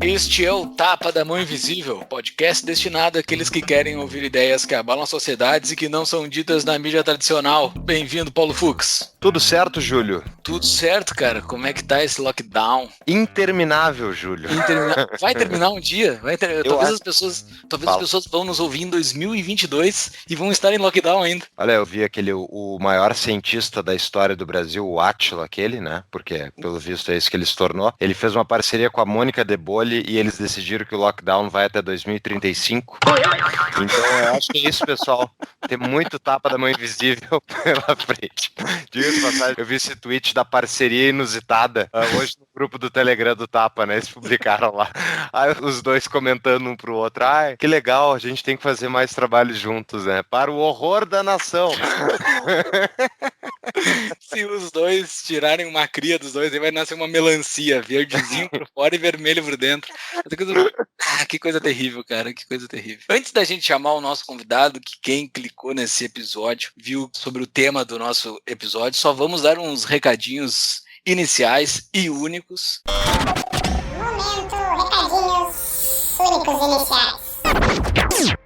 Este é o Tapa da Mão Invisível, podcast destinado àqueles que querem ouvir ideias que abalam sociedades e que não são ditas na mídia tradicional. Bem-vindo, Paulo Fux. Tudo certo, Júlio? Tudo certo, cara. Como é que tá esse lockdown? Interminável, Júlio. Vai terminar um dia? Talvez as pessoas vão nos ouvir em 2022 e vão estar em lockdown ainda. Olha, eu vi o maior cientista da história do Brasil, o Átila, né? Porque, pelo visto, é isso que ele se tornou. Ele fez uma parceria com a Mônica de Bolle e eles decidiram que o lockdown vai até 2035. Então, eu acho que é isso, pessoal. Tem muito Tapa da Mão Invisível pela frente. Diga-se de passagem, eu vi esse tweet da parceria inusitada hoje no grupo do Telegram do Tapa, né? Eles publicaram lá. Aí os dois comentando um pro outro. Ai, que legal, a gente tem que fazer mais trabalho juntos, né? Para o horror da nação. Se os dois tirarem uma cria dos dois, aí vai nascer uma melancia, verdezinho por fora e vermelho por dentro. Que coisa terrível, cara, que coisa terrível. Antes da gente chamar o nosso convidado, que quem clicou nesse episódio viu sobre o tema do nosso episódio, só vamos dar uns recadinhos iniciais e únicos. Momento, recadinhos únicos iniciais.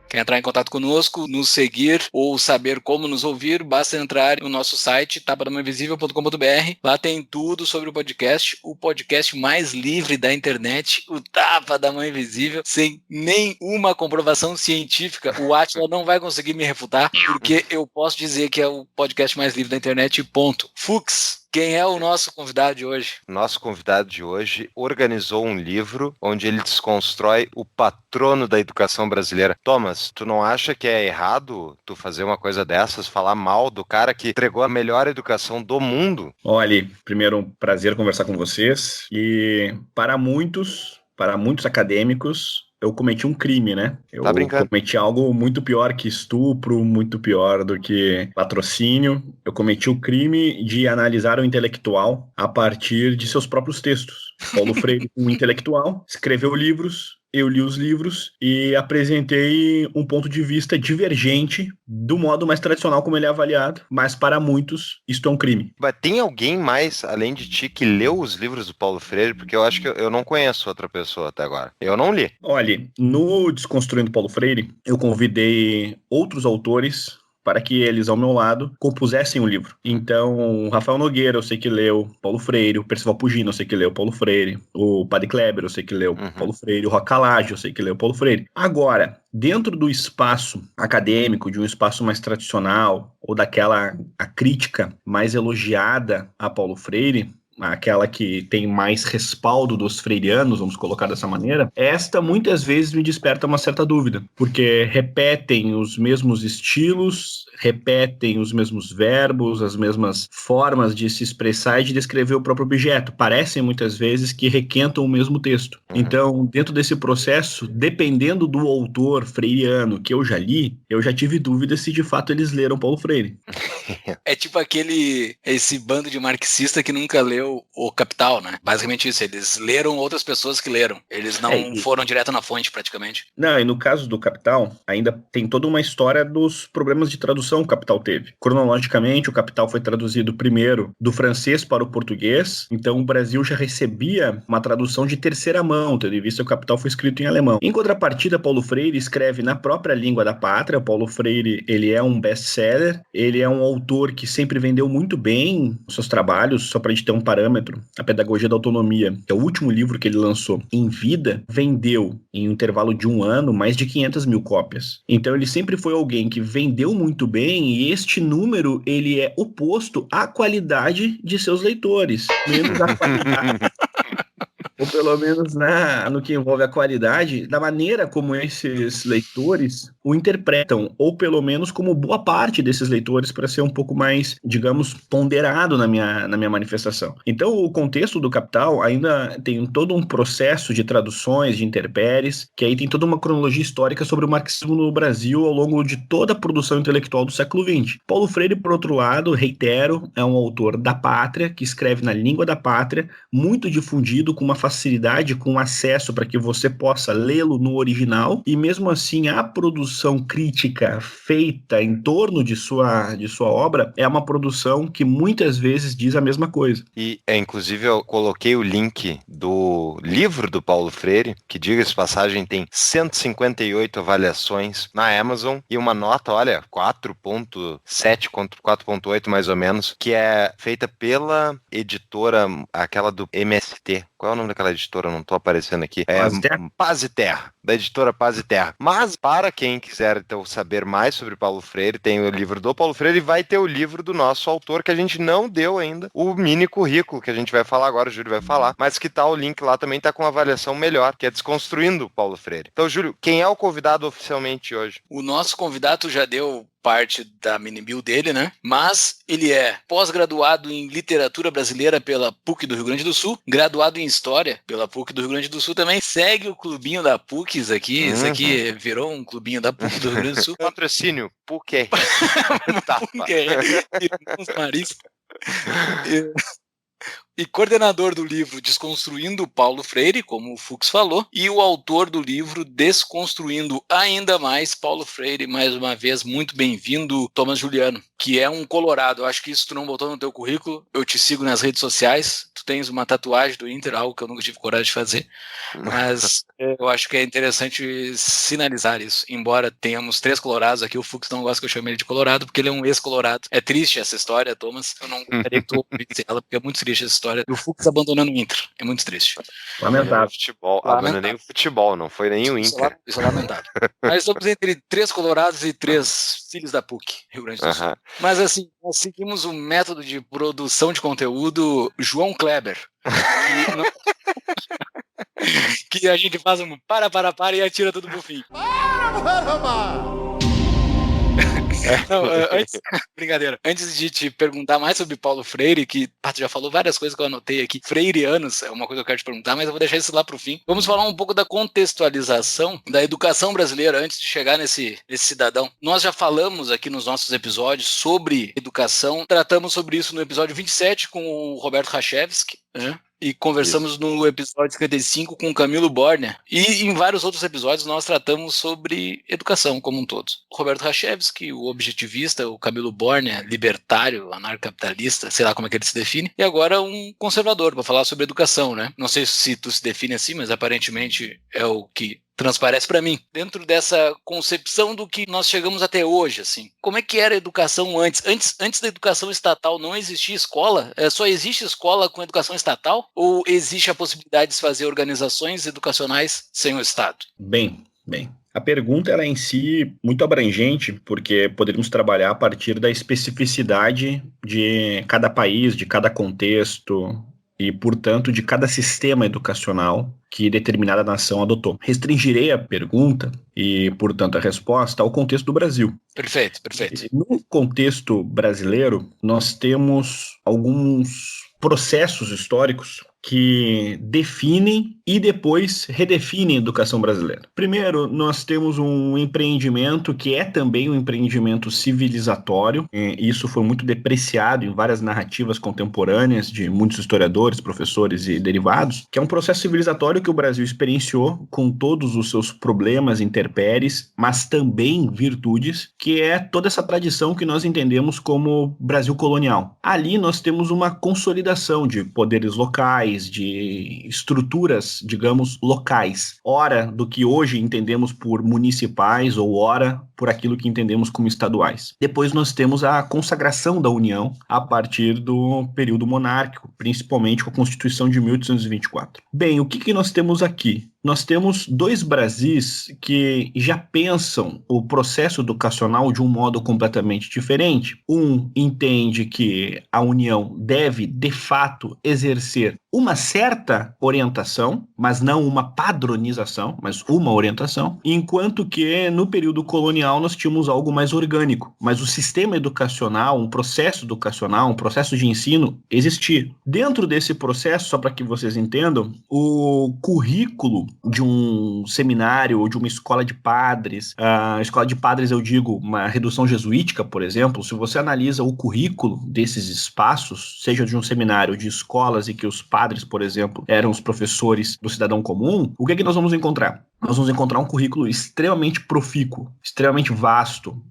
Quer entrar em contato conosco, nos seguir ou saber como nos ouvir, basta entrar no nosso site tapadamãoinvisível.com.br. Lá tem tudo sobre o podcast mais livre da internet, o Tapa da Mão Invisível, sem nenhuma comprovação científica. O Átila não vai conseguir me refutar, porque eu posso dizer que é o podcast mais livre da internet, ponto. Fux, quem é o nosso convidado de hoje? Nosso convidado de hoje organizou um livro onde ele desconstrói o patrono da educação brasileira. Thomas, tu não acha que é errado tu fazer uma coisa dessas, falar mal do cara que entregou a melhor educação do mundo? Olha, primeiro um prazer conversar com vocês e para muitos acadêmicos, eu cometi um crime, né? Eu cometi algo muito pior que estupro, muito pior do que patrocínio. Eu cometi o crime de analisar o intelectual a partir de seus próprios textos. Paulo Freire, um intelectual, escreveu livros, eu li os livros e apresentei um ponto de vista divergente do modo mais tradicional como ele é avaliado, mas para muitos isto é um crime. Mas tem alguém mais, além de ti, que leu os livros do Paulo Freire? Porque eu acho que eu não conheço outra pessoa até agora. Eu não li. Olha, no Desconstruindo Paulo Freire, eu convidei outros autores para que eles, ao meu lado, compusessem um livro. Então, o Rafael Nogueira, eu sei que leu Paulo Freire, o Percival Pugino, eu sei que leu Paulo Freire, o Padre Kleber, eu sei que leu Paulo Freire, o Roca Lage, eu sei que leu Paulo Freire. Agora, dentro do espaço acadêmico, de um espaço mais tradicional, ou daquela a crítica mais elogiada a Paulo Freire, aquela que tem mais respaldo dos freirianos, vamos colocar dessa maneira, esta muitas vezes me desperta uma certa dúvida, porque repetem os mesmos estilos, repetem os mesmos verbos, as mesmas formas de se expressar e de descrever o próprio objeto. Parecem muitas vezes que requentam o mesmo texto. Então, dentro desse processo, dependendo do autor freiriano que eu já li, eu já tive dúvidas se de fato eles leram Paulo Freire. É tipo esse bando de marxista que nunca leu o Capital, né? Basicamente isso, eles leram outras pessoas que leram. Eles não foram direto na fonte, praticamente. Não, e no caso do Capital, ainda tem toda uma história dos problemas de tradução que o Capital teve. Cronologicamente, o Capital foi traduzido primeiro do francês para o português, então o Brasil já recebia uma tradução de terceira mão, tendo em vista que o Capital foi escrito em alemão. Em contrapartida, Paulo Freire escreve na própria língua da pátria. Paulo Freire, ele é um best-seller, ele é um autor que sempre vendeu muito bem os seus trabalhos, só para a gente ter um parâmetro, A Pedagogia da Autonomia, que é o último livro que ele lançou em vida, vendeu, em um intervalo de 1 ano, mais de 500 mil cópias. Então ele sempre foi alguém que vendeu muito bem, e este número, ele é oposto à qualidade de seus leitores, menos à qualidade. ou pelo menos no que envolve a qualidade, da maneira como esses leitores o interpretam, ou pelo menos como boa parte desses leitores, para ser um pouco mais, digamos, ponderado na minha manifestação. Então, o contexto do Capital ainda tem todo um processo de traduções, de intempéries, que aí tem toda uma cronologia histórica sobre o marxismo no Brasil ao longo de toda a produção intelectual do século XX. Paulo Freire, por outro lado, reitero, é um autor da pátria, que escreve na língua da pátria, muito difundido, com uma facilidade, com acesso para que você possa lê-lo no original, e mesmo assim a produção crítica feita em torno de sua obra é uma produção que muitas vezes diz a mesma coisa. E, inclusive, eu coloquei o link do livro do Paulo Freire, que, diga-se de passagem, tem 158 avaliações na Amazon e uma nota, olha, 4.7, 4.8 mais ou menos, que é feita pela editora, aquela do MST. Qual é o nome daquela editora? Não estou aparecendo aqui. Paz e Terra, da editora Paz e Terra. Mas, para quem quiser então, saber mais sobre Paulo Freire, tem o livro do Paulo Freire e vai ter o livro do nosso autor, que a gente não deu ainda, o mini currículo, que a gente vai falar agora, o Júlio vai falar, mas que tá o link lá também, tá com uma avaliação melhor, que é Desconstruindo o Paulo Freire. Então, Júlio, quem é o convidado oficialmente hoje? O nosso convidado já deu parte da mini-bio dele, né? Mas ele é pós-graduado em Literatura Brasileira pela PUC do Rio Grande do Sul, graduado em História pela PUC do Rio Grande do Sul também, segue o clubinho da PUC, isso aqui virou um clubinho da PUC do Rio Grande do Sul. Patrocínio, PUC. PUC Irmãos Maris. E coordenador do livro Desconstruindo Paulo Freire, como o Fux falou, e o autor do livro Desconstruindo Ainda Mais Paulo Freire. Mais uma vez, muito bem-vindo, Thomas Juliano, que é um colorado. Eu acho que isso tu não botou no teu currículo, eu te sigo nas redes sociais, tu tens uma tatuagem do Inter, algo que eu nunca tive coragem de fazer, mas eu acho que é interessante sinalizar isso, embora tenhamos 3 colorados aqui, o Fux não gosta que eu chame ele de colorado, porque ele é um ex-colorado. É triste essa história, Thomas, eu não gostaria que tu ouvisse ela, porque é muito triste essa história. O Fux abandonando o Inter. É muito triste. Lamentável. Abandonei o futebol, não foi nem o Inter. Isso é lamentável. Nós estamos entre 3 colorados e 3 filhos da PUC, Rio Grande do Sul. Mas assim, nós seguimos o método de produção de conteúdo João Kleber. Que a gente faz um para e atira tudo pro fim. Não, brincadeira. Antes de te perguntar mais sobre Paulo Freire, que tu já falou várias coisas que eu anotei aqui, freireanos é uma coisa que eu quero te perguntar, mas eu vou deixar isso lá pro fim. Vamos falar um pouco da contextualização da educação brasileira antes de chegar nesse cidadão. Nós já falamos aqui nos nossos episódios sobre educação, tratamos sobre isso no episódio 27 com o Roberto Rachevski, né? E conversamos no episódio 55 com o Camilo Borner. E em vários outros episódios nós tratamos sobre educação como um todo. O Roberto Rachevski, o objetivista, o Camilo Borner, libertário, anarcocapitalista, sei lá como é que ele se define. E agora um conservador, para falar sobre educação, né? Não sei se tu se define assim, mas aparentemente é o que transparece para mim, dentro dessa concepção do que nós chegamos até hoje, assim. Como é que era a educação antes? Antes da educação estatal não existia escola? Só existe escola com educação estatal? Ou existe a possibilidade de se fazer organizações educacionais sem o Estado? Bem. A pergunta ela é em si muito abrangente, porque poderíamos trabalhar a partir da especificidade de cada país, de cada contexto, e, portanto, de cada sistema educacional que determinada nação adotou. Restringirei a pergunta e, portanto, a resposta ao contexto do Brasil. Perfeito. No contexto brasileiro, nós temos alguns processos históricos que definem e depois redefinem a educação brasileira. Primeiro, nós temos um empreendimento que é também um empreendimento civilizatório. Isso foi muito depreciado em várias narrativas contemporâneas de muitos historiadores, professores e derivados, que é um processo civilizatório que o Brasil experienciou com todos os seus problemas, intempéries, mas também virtudes, que é toda essa tradição que nós entendemos como Brasil colonial. Ali nós temos uma consolidação de poderes locais, de estruturas, digamos, locais. Ora do que hoje entendemos por municipais ou ora por aquilo que entendemos como estaduais. Depois nós temos a consagração da União a partir do período monárquico, principalmente com a Constituição de 1824. Bem, o que nós temos aqui? nós temos dois Brasis que já pensam o processo educacional de um modo completamente diferente. Um entende que a União deve, de fato, exercer uma certa orientação, mas não uma padronização, mas uma orientação, enquanto que no período colonial nós tínhamos algo mais orgânico, mas o sistema educacional, um processo educacional, um processo de ensino existia. Dentro desse processo, só para que vocês entendam, o currículo de um seminário ou de uma escola de padres, a escola de padres eu digo uma redução jesuítica, por exemplo, se você analisa o currículo desses espaços, seja de um seminário, de escolas e que os padres, por exemplo, eram os professores do cidadão comum, o que é que nós vamos encontrar? Nós vamos encontrar um currículo extremamente profícuo, extremamente vasto,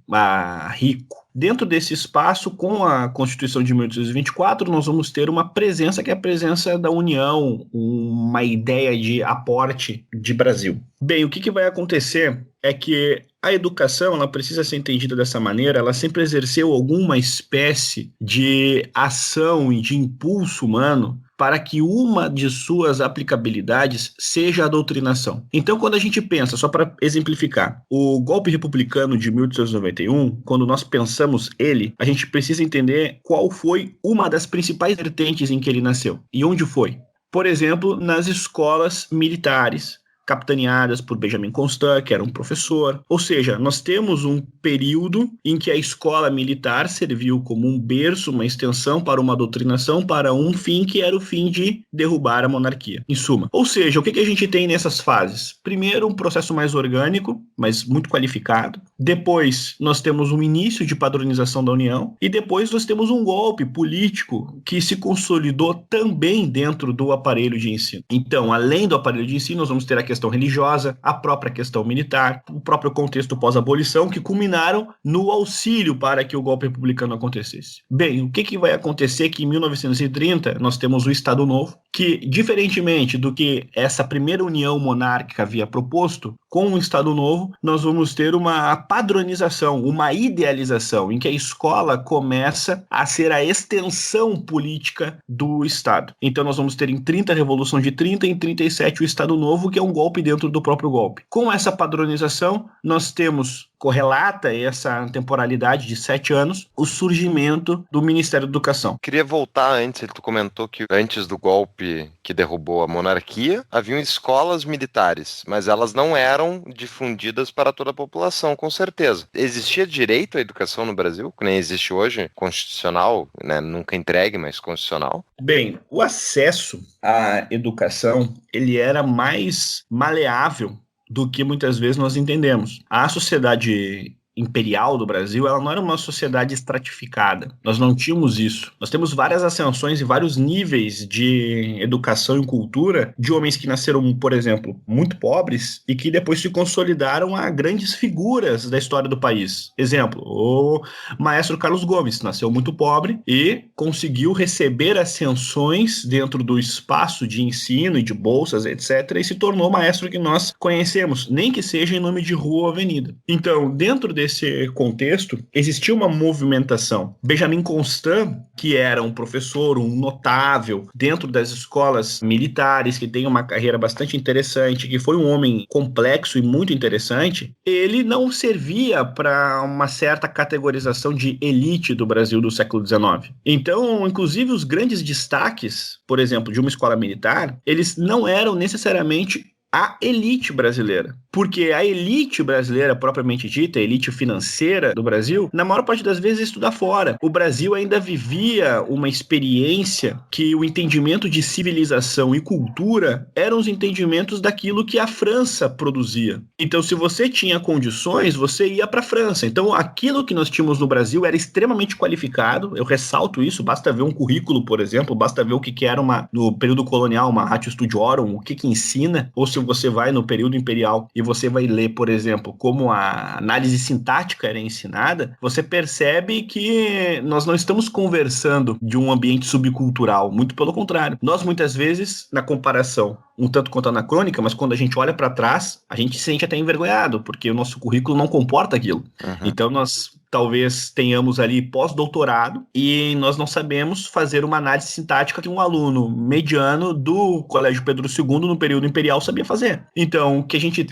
rico. Dentro desse espaço, com a Constituição de 1824, nós vamos ter uma presença que é a presença da União, uma ideia de aporte de Brasil. Bem, o que vai acontecer é que a educação, ela precisa ser entendida dessa maneira, ela sempre exerceu alguma espécie de ação e de impulso humano para que uma de suas aplicabilidades seja a doutrinação. Então, quando a gente pensa, só para exemplificar, o golpe republicano de 1891, quando nós pensamos ele, a gente precisa entender qual foi uma das principais vertentes em que ele nasceu. E onde foi? Por exemplo, nas escolas militares, capitaneadas por Benjamin Constant, que era um professor. Ou seja, nós temos um período em que a escola militar serviu como um berço, uma extensão para uma doutrinação, para um fim que era o fim de derrubar a monarquia, em suma. Ou seja, o que a gente tem nessas fases? Primeiro, um processo mais orgânico, mas muito qualificado. Depois, nós temos um início de padronização da União. E depois, nós temos um golpe político que se consolidou também dentro do aparelho de ensino. Então, além do aparelho de ensino, nós vamos ter a questão religiosa, a própria questão militar, o próprio contexto pós-abolição, que culminaram no auxílio para que o golpe republicano acontecesse. Bem, o que vai acontecer que em 1930 nós temos o Estado Novo, que, diferentemente do que essa primeira união monárquica havia proposto, com o Estado Novo, nós vamos ter uma padronização, uma idealização, em que a escola começa a ser a extensão política do Estado. Então nós vamos ter em 30 a Revolução de 30, em 37 o Estado Novo, que é um golpe dentro do próprio golpe. Com essa padronização, nós temos, correlata essa temporalidade de 7 anos, o surgimento do Ministério da Educação. Queria voltar antes, tu comentou que antes do golpe que derrubou a monarquia, haviam escolas militares, mas elas não eram difundidas para toda a população, com certeza. Existia direito à educação no Brasil, que nem existe hoje, constitucional, né? Nunca entregue, mas constitucional? Bem, o acesso à educação, ele era mais maleável do que muitas vezes nós entendemos. A sociedade imperial do Brasil, ela não era uma sociedade estratificada. Nós não tínhamos isso. Nós temos várias ascensões e vários níveis de educação e cultura de homens que nasceram, por exemplo, muito pobres e que depois se consolidaram a grandes figuras da história do país. Exemplo, o maestro Carlos Gomes nasceu muito pobre e conseguiu receber ascensões dentro do espaço de ensino e de bolsas, etc., e se tornou o maestro que nós conhecemos, nem que seja em nome de rua ou avenida. Então, dentro desse contexto, existia uma movimentação. Benjamin Constant, que era um professor, um notável dentro das escolas militares, que tem uma carreira bastante interessante, que foi um homem complexo e muito interessante, ele não servia para uma certa categorização de elite do Brasil do século XIX. Então, inclusive, os grandes destaques, por exemplo, de uma escola militar, eles não eram necessariamente a elite brasileira. Porque a elite brasileira, propriamente dita, a elite financeira do Brasil, na maior parte das vezes estuda fora. O Brasil ainda vivia uma experiência que o entendimento de civilização e cultura eram os entendimentos daquilo que a França produzia. Então, se você tinha condições, você ia para a França. Então, aquilo que nós tínhamos no Brasil era extremamente qualificado. Eu ressalto isso, basta ver um currículo, por exemplo, basta ver o que era no período colonial, uma ratio studiorum, o que ensina, ou se você vai no período imperial e você vai ler, por exemplo, como a análise sintática era ensinada, você percebe que nós não estamos conversando de um ambiente subcultural, muito pelo contrário. Nós, muitas vezes, na comparação, um tanto quanto anacrônica, mas quando a gente olha para trás, a gente se sente até envergonhado, porque o nosso currículo não comporta aquilo. Uhum. Então, nós talvez tenhamos ali pós-doutorado e nós não sabemos fazer uma análise sintática que um aluno mediano do Colégio Pedro II no período imperial sabia fazer. Então, o que a gente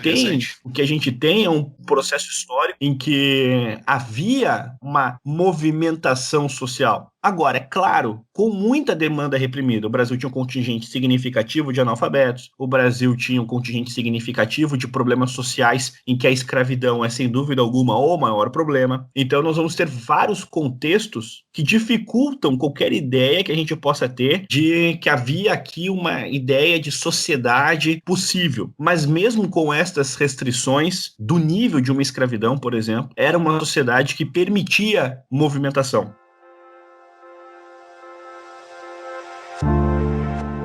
tem é um processo histórico em que havia uma movimentação social. Agora, é claro, com muita demanda reprimida, o Brasil tinha um contingente significativo de analfabetos, o Brasil tinha um contingente significativo de problemas sociais em que a escravidão é, sem dúvida alguma, o maior problema. Então, nós vamos ter vários contextos que dificultam qualquer ideia que a gente possa ter de que havia aqui uma ideia de sociedade possível. Mas mesmo com estas restrições do nível de uma escravidão, por exemplo, era uma sociedade que permitia movimentação.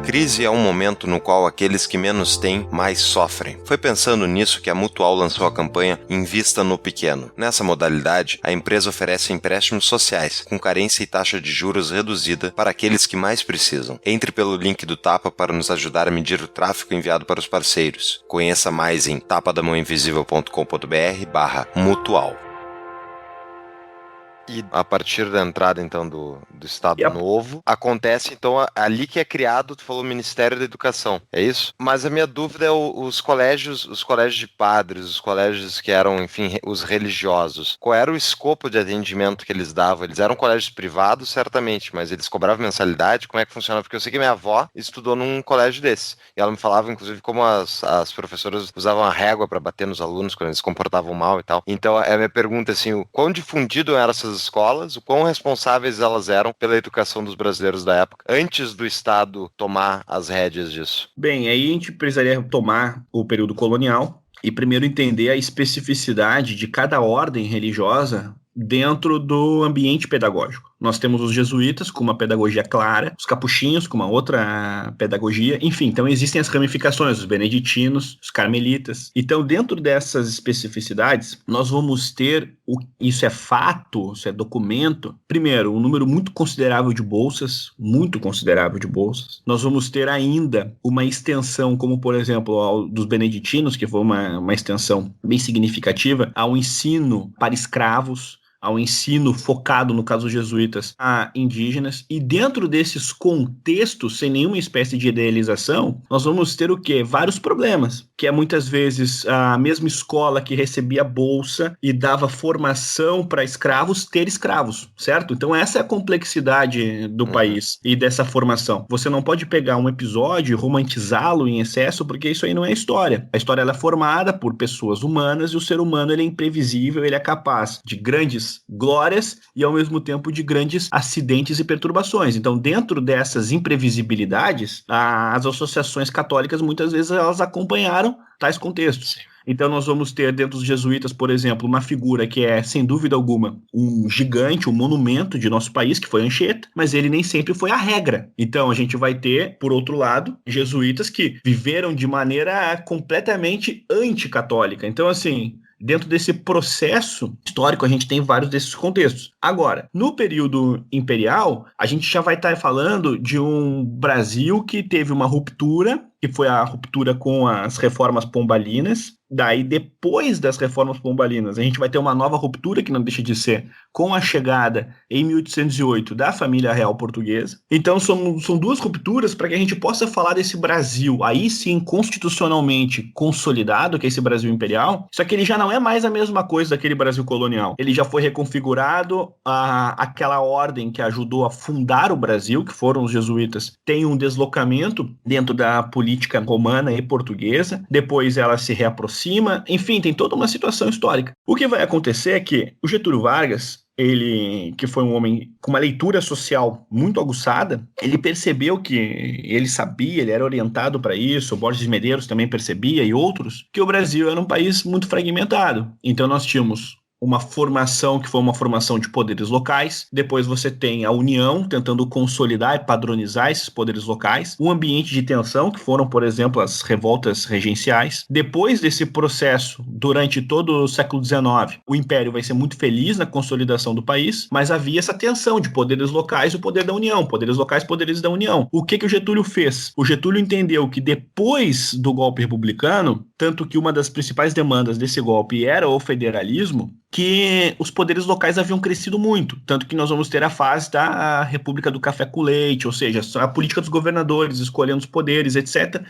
Crise é um momento no qual aqueles que menos têm mais sofrem. Foi pensando nisso que a Mutual lançou a campanha Invista no Pequeno. Nessa modalidade, a empresa oferece empréstimos sociais, com carência e taxa de juros reduzida para aqueles que mais precisam. Entre pelo link do Tapa para nos ajudar a medir o tráfego enviado para os parceiros. Conheça mais em tapadamãoinvisível.com.br/mutual. E a partir da entrada, então, do Estado Novo, acontece, então, ali que é criado, tu falou, o Ministério da Educação, é isso? Mas a minha dúvida é os colégios de padres, os colégios que eram, enfim, os religiosos. Qual era o escopo de atendimento que eles davam? Eles eram colégios privados, certamente, mas eles cobravam mensalidade? Como é que funcionava? Porque eu sei que minha avó estudou num colégio desse, e ela me falava, inclusive, como as professoras usavam a régua para bater nos alunos quando eles se comportavam mal e tal. Então, a minha pergunta, assim, o quão difundido eram essas escolas, o quão responsáveis elas eram pela educação dos brasileiros da época, antes do Estado tomar as rédeas disso? Bem, aí a gente precisaria tomar o período colonial e primeiro entender a especificidade de cada ordem religiosa dentro do ambiente pedagógico. Nós temos os jesuítas com uma pedagogia clara, os capuchinhos com uma outra pedagogia, enfim, então existem as ramificações, os beneditinos, os carmelitas. Então, dentro dessas especificidades, nós vamos ter, isso é fato, isso é documento, primeiro, um número muito considerável de bolsas, nós vamos ter ainda uma extensão, como por exemplo, dos beneditinos, que foi uma extensão bem significativa, ao ensino para escravos, ao ensino focado, no caso dos jesuítas, a indígenas. E dentro desses contextos, sem nenhuma espécie de idealização, nós vamos ter o quê? Vários problemas, que é muitas vezes a mesma escola que recebia bolsa e dava formação para escravos, ter escravos, certo? Então essa é a complexidade do país e dessa formação. Você não pode pegar um episódio e romantizá-lo em excesso, porque isso aí não é história. A história ela é formada por pessoas humanas e o ser humano ele é imprevisível, ele é capaz de grandes glórias e ao mesmo tempo de grandes acidentes e perturbações. Então, dentro dessas imprevisibilidades, as associações católicas muitas vezes elas acompanharam tais contextos. Sim. Então nós vamos ter dentro dos jesuítas, por exemplo, uma figura que é, sem dúvida alguma, um gigante, um monumento de nosso país, que foi Anchieta, mas ele nem sempre foi a regra. Então a gente vai ter, por outro lado, jesuítas que viveram de maneira completamente anticatólica. Então, assim, dentro desse processo histórico, a gente tem vários desses contextos. Agora, no período imperial, a gente já vai estar falando de um Brasil que teve uma ruptura, que foi a ruptura com as reformas pombalinas. Daí, depois das reformas pombalinas, a gente vai ter uma nova ruptura, que não deixa de ser, com a chegada, em 1808, da família real portuguesa. Então, são duas rupturas para que a gente possa falar desse Brasil, aí sim, constitucionalmente consolidado, que é esse Brasil imperial, só que ele já não é mais a mesma coisa daquele Brasil colonial. Ele já foi reconfigurado, aquela ordem que ajudou a fundar o Brasil, que foram os jesuítas, tem um deslocamento dentro da política romana e portuguesa, depois ela se reaproxima, enfim, tem toda uma situação histórica. O que vai acontecer é que o Getúlio Vargas, ele, que foi um homem com uma leitura social muito aguçada, ele percebeu que, ele sabia, ele era orientado para isso, o Borges de Medeiros também percebia, e outros, que o Brasil era um país muito fragmentado. Então nós tínhamos uma formação que foi uma formação de poderes locais, depois você tem a União tentando consolidar e padronizar esses poderes locais, um ambiente de tensão que foram, por exemplo, as revoltas regenciais. Depois desse processo, durante todo o século XIX, o Império vai ser muito feliz na consolidação do país, mas havia essa tensão de poderes locais e o poder da União, poderes locais, poderes da União. O que o Getúlio fez? O Getúlio entendeu que depois do golpe republicano, tanto que uma das principais demandas desse golpe era o federalismo, que os poderes locais haviam crescido muito, tanto que nós vamos ter a fase da República do Café com Leite, ou seja, a política dos governadores escolhendo os poderes, etc.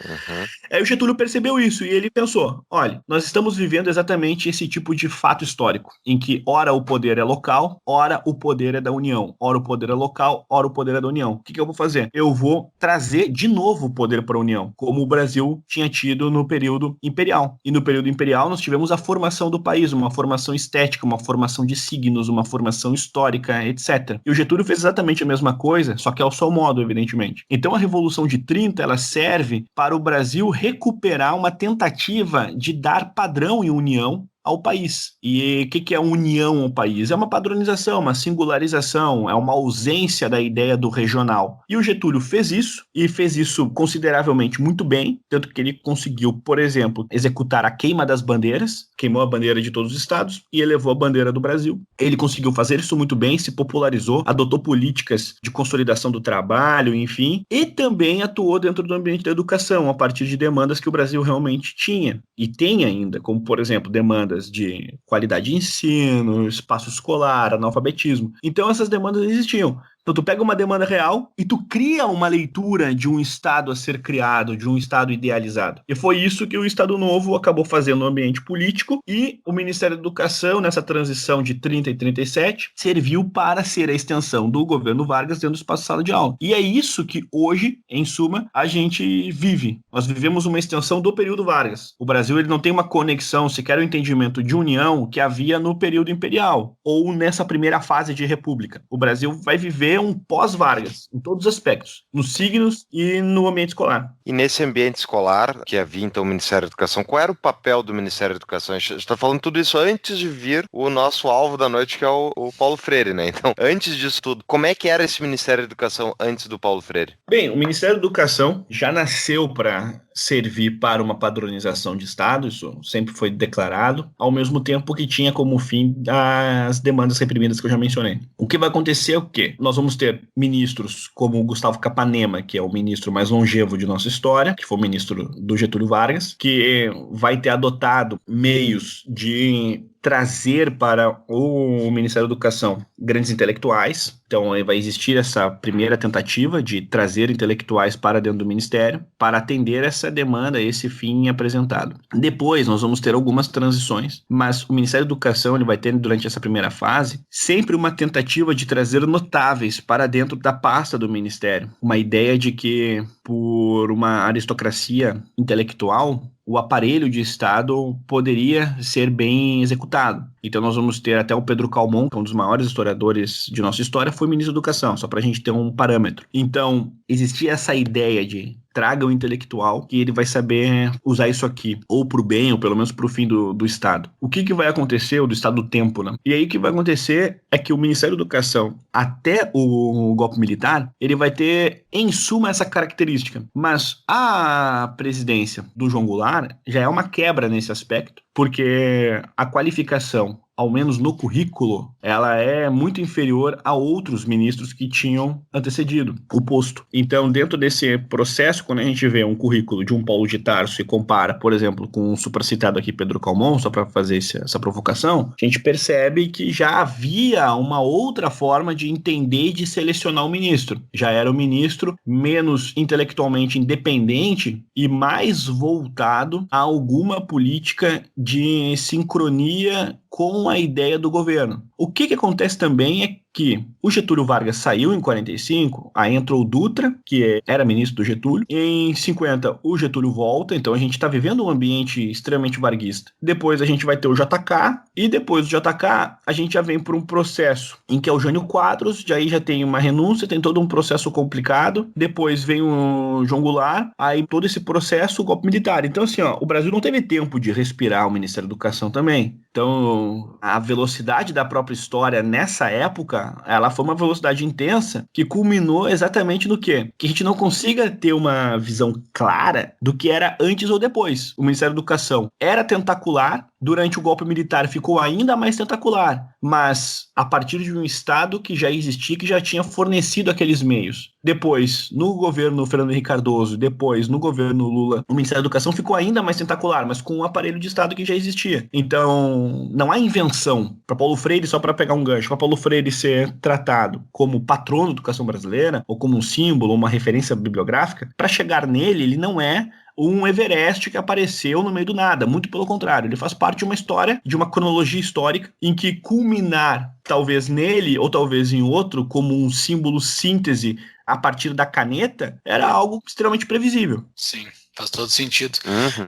Aí o Getúlio percebeu isso e ele pensou, olha, nós estamos vivendo exatamente esse tipo de fato histórico, em que ora o poder é local, ora o poder é da União, ora o poder é local, ora o poder é da União. O que eu vou fazer? Eu vou trazer de novo o poder para a União, como o Brasil tinha tido no período imperial. E no período imperial nós tivemos a formação do país, uma formação estética, uma formação de signos, uma formação histórica, etc. E o Getúlio fez exatamente a mesma coisa, só que ao seu modo, evidentemente. Então a Revolução de 30, ela serve para o Brasil recuperar uma tentativa de dar padrão e união ao país. E o que é união ao país? É uma padronização, uma singularização, é uma ausência da ideia do regional. E o Getúlio fez isso, e fez isso consideravelmente muito bem, tanto que ele conseguiu, por exemplo, executar a queima das bandeiras, queimou a bandeira de todos os estados e elevou a bandeira do Brasil. Ele conseguiu fazer isso muito bem, se popularizou, adotou políticas de consolidação do trabalho, enfim, e também atuou dentro do ambiente da educação, a partir de demandas que o Brasil realmente tinha, e tem ainda, como, por exemplo, demandas de qualidade de ensino, espaço escolar, analfabetismo. Então essas demandas existiam. Então tu pega uma demanda real e tu cria uma leitura de um Estado a ser criado, de um Estado idealizado. E foi isso que o Estado Novo acabou fazendo no ambiente político, e o Ministério da Educação, nessa transição de 30 e 37, serviu para ser a extensão do governo Vargas dentro do espaço de sala de aula. E é isso que hoje, em suma, a gente vive. Nós vivemos uma extensão do período Vargas. O Brasil ele não tem uma conexão, sequer o entendimento de união que havia no período imperial, ou nessa primeira fase de república. O Brasil vai viver um pós-Vargas, em todos os aspectos, nos signos e no ambiente escolar. E nesse ambiente escolar, que havia então o Ministério da Educação, qual era o papel do Ministério da Educação? A gente está falando tudo isso antes de vir o nosso alvo da noite, que é o Paulo Freire, né? Então, antes disso tudo, como é que era esse Ministério da Educação antes do Paulo Freire? Bem, o Ministério da Educação já nasceu para servir para uma padronização de Estado, isso sempre foi declarado, ao mesmo tempo que tinha como fim as demandas reprimidas que eu já mencionei. O que vai acontecer é o quê? Nós vamos ter ministros como o Gustavo Capanema, que é o ministro mais longevo de nossa história, que foi o ministro do Getúlio Vargas, que vai ter adotado meios de trazer para o Ministério da Educação grandes intelectuais. Então vai existir essa primeira tentativa de trazer intelectuais para dentro do Ministério para atender essa demanda, esse fim apresentado. Depois nós vamos ter algumas transições, mas o Ministério da Educação ele vai ter durante essa primeira fase sempre uma tentativa de trazer notáveis para dentro da pasta do Ministério. Uma ideia de que por uma aristocracia intelectual o aparelho de Estado poderia ser bem executado. Então nós vamos ter até o Pedro Calmon, que é um dos maiores historiadores de nossa história, foi ministro da Educação, só para a gente ter um parâmetro. Então existia essa ideia de traga o intelectual que ele vai saber usar isso aqui, ou para o bem, ou pelo menos para o fim do Estado. O que vai acontecer, ou do Estado do tempo, né? E aí o que vai acontecer é que o Ministério da Educação, até o golpe militar, ele vai ter, em suma, essa característica. Mas a presidência do João Goulart já é uma quebra nesse aspecto, porque a qualificação, ao menos no currículo, ela é muito inferior a outros ministros que tinham antecedido o posto. Então, dentro desse processo, quando a gente vê um currículo de um Paulo de Tarso e compara, por exemplo, com o supracitado aqui Pedro Calmon, só para fazer essa provocação, a gente percebe que já havia uma outra forma de entender e de selecionar o ministro. Já era o ministro menos intelectualmente independente e mais voltado a alguma política de sincronia com a ideia do governo. O que acontece também é que o Getúlio Vargas saiu em 45, aí entrou o Dutra, que era ministro do Getúlio, e em 50 o Getúlio volta, então a gente está vivendo um ambiente extremamente varguista. Depois a gente vai ter o JK, e depois do JK a gente já vem por um processo em que é o Jânio Quadros, aí já tem uma renúncia, tem todo um processo complicado, depois vem o João Goulart, aí todo esse processo, o golpe militar. Então assim, ó, o Brasil não teve tempo de respirar o Ministério da Educação também. Então a velocidade da própria história nessa época, ela foi uma velocidade intensa que culminou exatamente no quê? Que a gente não consiga ter uma visão clara do que era antes ou depois. O Ministério da Educação era tentacular, Durante o golpe militar ficou ainda mais tentacular, mas a partir de um Estado que já existia, que já tinha fornecido aqueles meios. Depois, no governo Fernando Henrique Cardoso, depois no governo Lula, o Ministério da Educação ficou ainda mais tentacular, mas com um aparelho de Estado que já existia. Então, não há invenção para Paulo Freire, só para pegar um gancho, para Paulo Freire ser tratado como patrono da educação brasileira, ou como um símbolo, uma referência bibliográfica. Para chegar nele, ele não é um Everest que apareceu no meio do nada, muito pelo contrário, ele faz parte de uma história, de uma cronologia histórica, em que culminar, talvez nele, ou talvez em outro, como um símbolo síntese a partir da caneta, era algo extremamente previsível. Sim, faz todo sentido.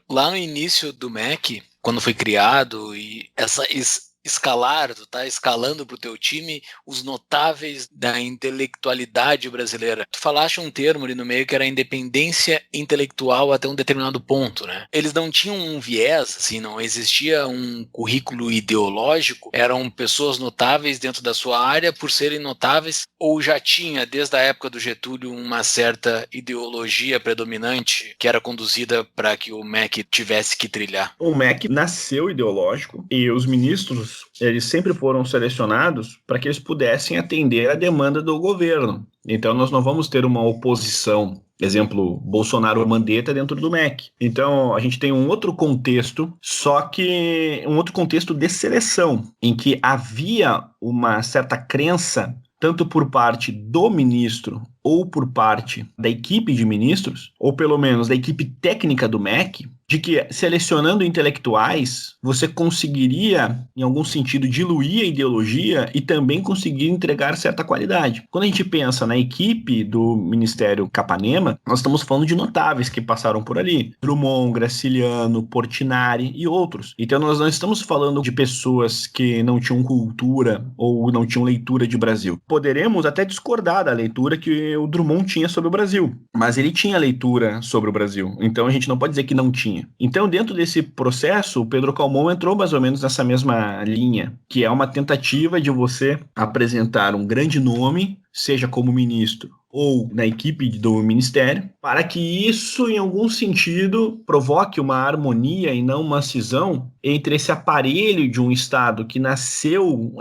Lá no início do MEC, quando foi criado, e essa escalar, tu tá escalando pro teu time os notáveis da intelectualidade brasileira. Tu falaste um termo ali no meio que era a independência intelectual até um determinado ponto, né? Eles não tinham um viés, assim, não existia um currículo ideológico, eram pessoas notáveis dentro da sua área por serem notáveis, ou já tinha, desde a época do Getúlio, uma certa ideologia predominante que era conduzida para que o MEC tivesse que trilhar? O MEC nasceu ideológico e os ministros, eles sempre foram selecionados para que eles pudessem atender a demanda do governo. Então nós não vamos ter uma oposição, exemplo, Bolsonaro-Mandetta dentro do MEC. Então a gente tem um outro contexto, só que um outro contexto de seleção, em que havia uma certa crença, tanto por parte do ministro ou por parte da equipe de ministros, ou pelo menos da equipe técnica do MEC, de que selecionando intelectuais, você conseguiria, em algum sentido, diluir a ideologia e também conseguir entregar certa qualidade. Quando a gente pensa na equipe do Ministério Capanema, nós estamos falando de notáveis que passaram por ali. Drummond, Graciliano, Portinari e outros. Então nós não estamos falando de pessoas que não tinham cultura ou não tinham leitura de Brasil. Poderemos até discordar da leitura que o Drummond tinha sobre o Brasil, mas ele tinha leitura sobre o Brasil. Então a gente não pode dizer que não tinha. Então, dentro desse processo, o Pedro Calmon entrou mais ou menos nessa mesma linha, que é uma tentativa de você apresentar um grande nome, seja como ministro ou na equipe do ministério, para que isso, em algum sentido, provoque uma harmonia e não uma cisão entre esse aparelho de um Estado que nasceu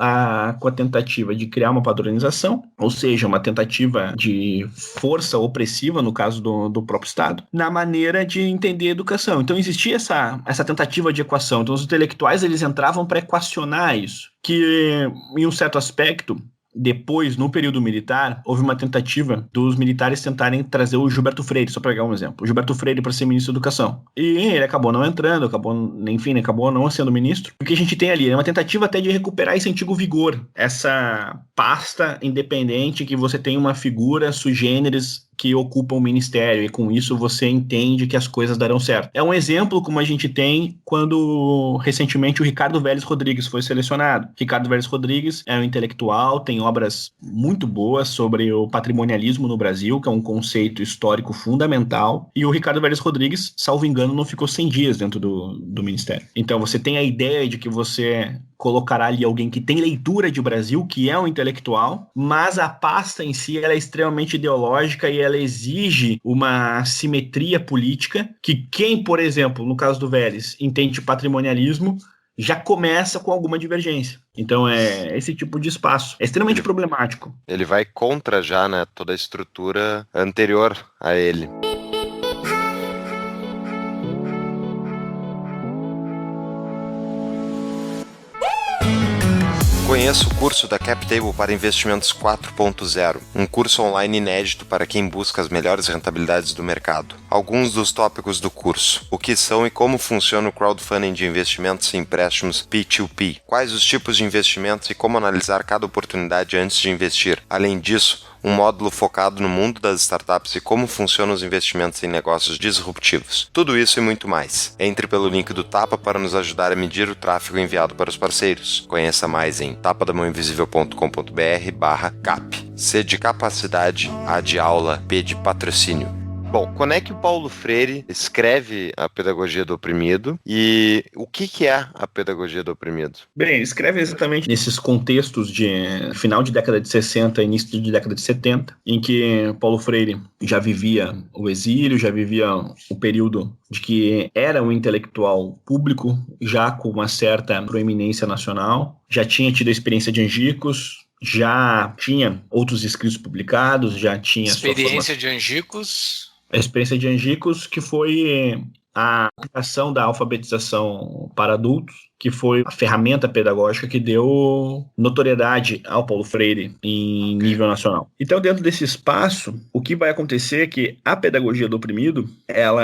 com a tentativa de criar uma padronização, ou seja, uma tentativa de força opressiva, no caso do próprio Estado, na maneira de entender a educação. Então existia essa tentativa de equação. Então os intelectuais eles entravam para equacionar isso, que em um certo aspecto, depois, no período militar, houve uma tentativa dos militares tentarem trazer o Gilberto Freire, só para pegar um exemplo. O Gilberto Freire para ser ministro da Educação. E ele acabou não entrando, acabou não sendo ministro. O que a gente tem ali é uma tentativa até de recuperar esse antigo vigor, essa pasta independente que você tem uma figura sui generis que ocupa o ministério, e com isso você entende que as coisas darão certo. É um exemplo como a gente tem quando recentemente o Ricardo Vélez Rodrigues foi selecionado. Ricardo Vélez Rodrigues é um intelectual, tem obras muito boas sobre o patrimonialismo no Brasil, que é um conceito histórico fundamental, e o Ricardo Vélez Rodrigues, salvo engano, não ficou 100 dias dentro do ministério. Então você tem a ideia de que você colocará ali alguém que tem leitura de Brasil, que é um intelectual, mas a pasta em si ela é extremamente ideológica e ela exige uma simetria política que quem, por exemplo, no caso do Vélez, entende patrimonialismo, já começa com alguma divergência. Então é esse tipo de espaço. É extremamente problemático. Ele vai contra já, né, toda a estrutura anterior a ele. Conheça o curso da CapTable para Investimentos 4.0, um curso online inédito para quem busca as melhores rentabilidades do mercado. Alguns dos tópicos do curso: o que são e como funciona o crowdfunding de investimentos e empréstimos P2P, quais os tipos de investimentos e como analisar cada oportunidade antes de investir. Além disso, um módulo focado no mundo das startups e como funcionam os investimentos em negócios disruptivos. Tudo isso e muito mais. Entre pelo link do Tapa para nos ajudar a medir o tráfego enviado para os parceiros. Conheça mais em tapadamãoinvisível.com.br/cap. C de capacidade, A de aula, P de patrocínio. Bom, quando é que o Paulo Freire escreve a Pedagogia do Oprimido e o que é a Pedagogia do Oprimido? Bem, ele escreve exatamente nesses contextos de final de década de 60, início de década de 70, em que Paulo Freire já vivia o exílio, já vivia o período de que era um intelectual público, já com uma certa proeminência nacional, já tinha tido a experiência de Angicos, já tinha outros escritos publicados, já tinha experiência de Angicos. A experiência de Angicos, que foi a aplicação da alfabetização para adultos, que foi a ferramenta pedagógica que deu notoriedade ao Paulo Freire em nível nacional. Então, dentro desse espaço, o que vai acontecer é que a Pedagogia do Oprimido, ela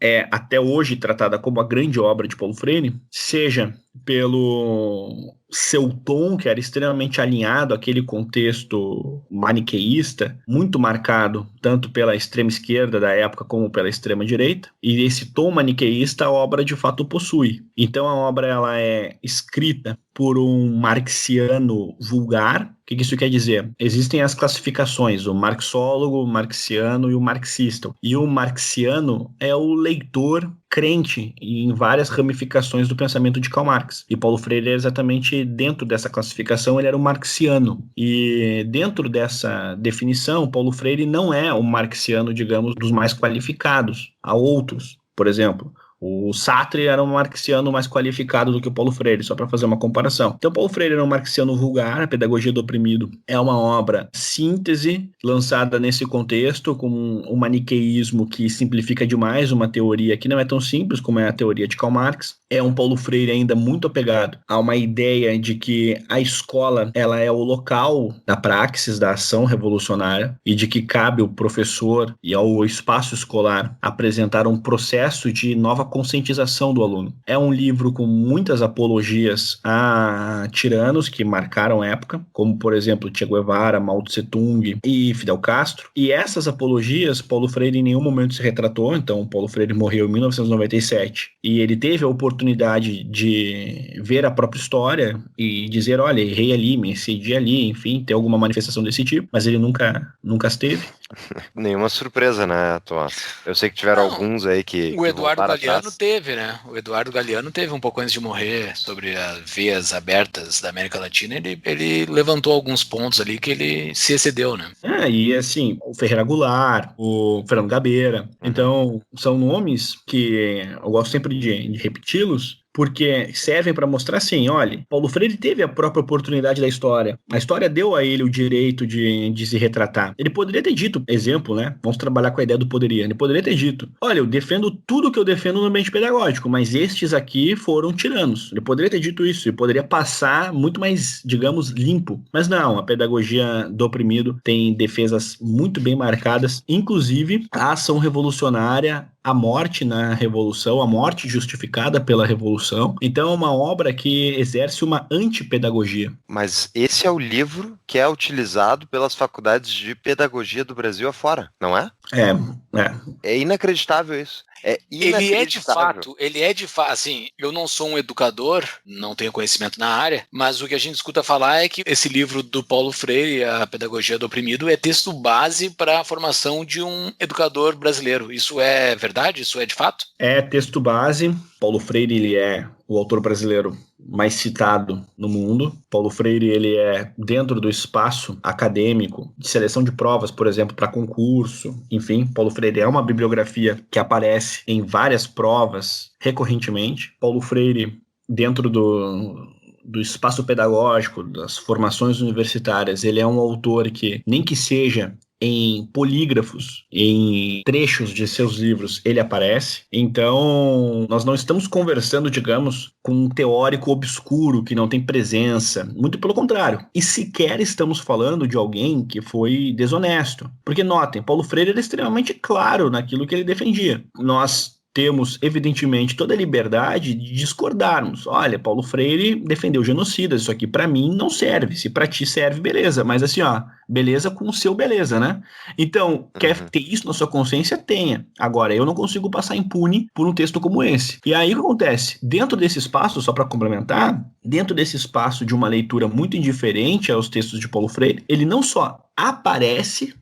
é até hoje tratada como a grande obra de Paulo Freire, seja pelo seu tom, que era extremamente alinhado àquele contexto maniqueísta, muito marcado tanto pela extrema esquerda da época como pela extrema direita, e esse tom maniqueísta a obra de fato possui. Então a obra ela é escrita por um marxiano vulgar. O que isso quer dizer? Existem as classificações, o marxólogo, o marxiano e o marxista. E o marxiano é o leitor crente em várias ramificações do pensamento de Karl Marx. E Paulo Freire é exatamente dentro dessa classificação, ele era um marxiano. E dentro dessa definição, Paulo Freire não é um marxiano, digamos, dos mais qualificados. Há outros, por exemplo. O Sartre era um marxiano mais qualificado do que o Paulo Freire, só para fazer uma comparação. Então, Paulo Freire era um marxiano vulgar, a Pedagogia do Oprimido é uma obra síntese, lançada nesse contexto, com um maniqueísmo que simplifica demais uma teoria que não é tão simples como é a teoria de Karl Marx. É um Paulo Freire ainda muito apegado a uma ideia de que a escola ela é o local da praxis, da ação revolucionária, e de que cabe ao professor e ao espaço escolar apresentar um processo de nova conscientização do aluno. É um livro com muitas apologias a tiranos que marcaram a época, como, por exemplo, Che Guevara, Mao Tse Tung e Fidel Castro. E essas apologias, Paulo Freire em nenhum momento se retratou. Então, Paulo Freire morreu em 1997 e ele teve a oportunidade de ver a própria história e dizer, olha, errei ali, me excedi ali, enfim, ter alguma manifestação desse tipo, mas ele nunca esteve. Nenhuma surpresa, né, Tomás? Eu sei que tiveram alguns aí que o Eduardo Galeano teve, né? O Eduardo Galeano teve um pouco antes de morrer sobre as vias abertas da América Latina. Ele levantou alguns pontos ali que ele se excedeu, né? E assim, o Ferreira Goulart, o Fernando Gabeira. Então, são nomes que eu gosto sempre de repeti-los, porque servem para mostrar assim, olha, Paulo Freire teve a própria oportunidade da história. A história deu a ele o direito de se retratar. Ele poderia ter dito, exemplo, né? Vamos trabalhar com a ideia do poderia. Ele poderia ter dito, olha, eu defendo tudo que eu defendo no ambiente pedagógico, mas estes aqui foram tiranos. Ele poderia ter dito isso, ele poderia passar muito mais, digamos, limpo. Mas não, a Pedagogia do Oprimido tem defesas muito bem marcadas, inclusive a ação revolucionária, a morte na Revolução, a morte justificada pela Revolução. Então é uma obra que exerce uma antipedagogia. Mas esse é o livro que é utilizado pelas faculdades de pedagogia do Brasil afora, não é? É inacreditável isso. Ele é de fato, assim, eu não sou um educador, não tenho conhecimento na área, mas o que a gente escuta falar é que esse livro do Paulo Freire, A Pedagogia do Oprimido, é texto base para a formação de um educador brasileiro. Isso é verdade? Isso é de fato? É texto base. Paulo Freire, ele é o autor brasileiro mais citado no mundo. Paulo Freire, ele é dentro do espaço acadêmico, de seleção de provas, por exemplo, para concurso. Enfim, Paulo Freire é uma bibliografia que aparece em várias provas recorrentemente. Paulo Freire, dentro do espaço pedagógico, das formações universitárias, ele é um autor que, nem que seja em polígrafos, em trechos de seus livros, ele aparece. Então, nós não estamos conversando, digamos, com um teórico obscuro que não tem presença. Muito pelo contrário. E sequer estamos falando de alguém que foi desonesto. Porque, notem, Paulo Freire era extremamente claro naquilo que ele defendia. Nós temos, evidentemente, toda a liberdade de discordarmos. Olha, Paulo Freire defendeu genocidas, isso aqui para mim não serve. Se para ti serve, beleza. Mas assim, beleza com o seu beleza, né? Então, quer ter isso na sua consciência? Tenha. Agora, eu não consigo passar impune por um texto como esse. E aí o que acontece? Dentro desse espaço, só para complementar, dentro desse espaço de uma leitura muito indiferente aos textos de Paulo Freire, ele não só aparece,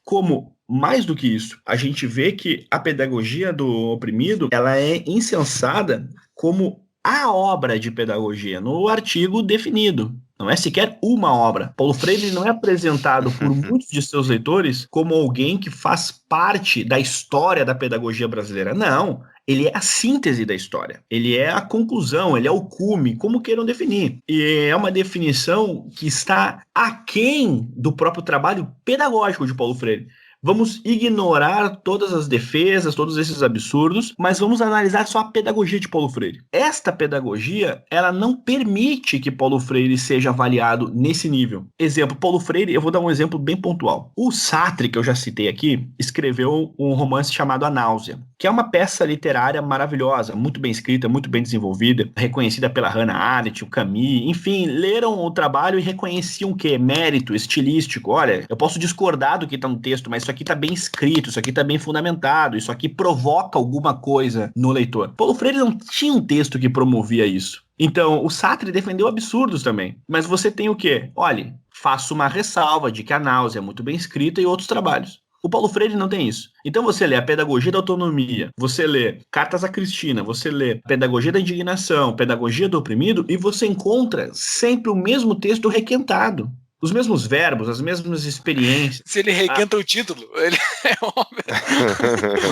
como mais do que isso, a gente vê que a pedagogia do oprimido, ela é incensada como a obra de pedagogia, no artigo definido. Não é sequer uma obra. Paulo Freire não é apresentado por muitos de seus leitores como alguém que faz parte da história da pedagogia brasileira. Não. Ele é a síntese da história. Ele é a conclusão, ele é o cume, como queiram definir. E é uma definição que está aquém do próprio trabalho pedagógico de Paulo Freire. Vamos ignorar todas as defesas, todos esses absurdos, mas vamos analisar só a pedagogia de Paulo Freire. Esta pedagogia, ela não permite que Paulo Freire seja avaliado nesse nível. Exemplo, Paulo Freire, eu vou dar um exemplo bem pontual. O Sartre, que eu já citei aqui, escreveu um romance chamado A Náusea, que é uma peça literária maravilhosa, muito bem escrita, muito bem desenvolvida, reconhecida pela Hannah Arendt, o Camus, enfim, leram o trabalho e reconheciam o quê? Mérito estilístico. Olha, eu posso discordar do que está no texto, mas isso aqui está bem escrito, isso aqui está bem fundamentado, isso aqui provoca alguma coisa no leitor. Paulo Freire não tinha um texto que promovia isso. Então, o Sartre defendeu absurdos também. Mas você tem o quê? Olha, faço uma ressalva de que A Náusea é muito bem escrita e outros trabalhos. O Paulo Freire não tem isso. Então você lê a Pedagogia da Autonomia, você lê Cartas a Cristina, você lê Pedagogia da Indignação, Pedagogia do Oprimido, e você encontra sempre o mesmo texto requentado. Os mesmos verbos, as mesmas experiências. Se ele requenta o título, ele é óbvio.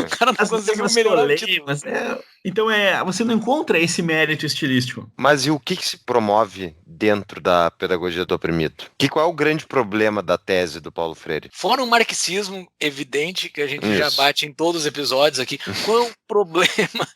O cara não conseguiu melhorar o título. Então você não encontra esse mérito estilístico. Mas e o que se promove dentro da pedagogia do oprimido? Qual é o grande problema da tese do Paulo Freire? Fora um marxismo evidente que a gente já bate em todos os episódios aqui. Qual é o problema?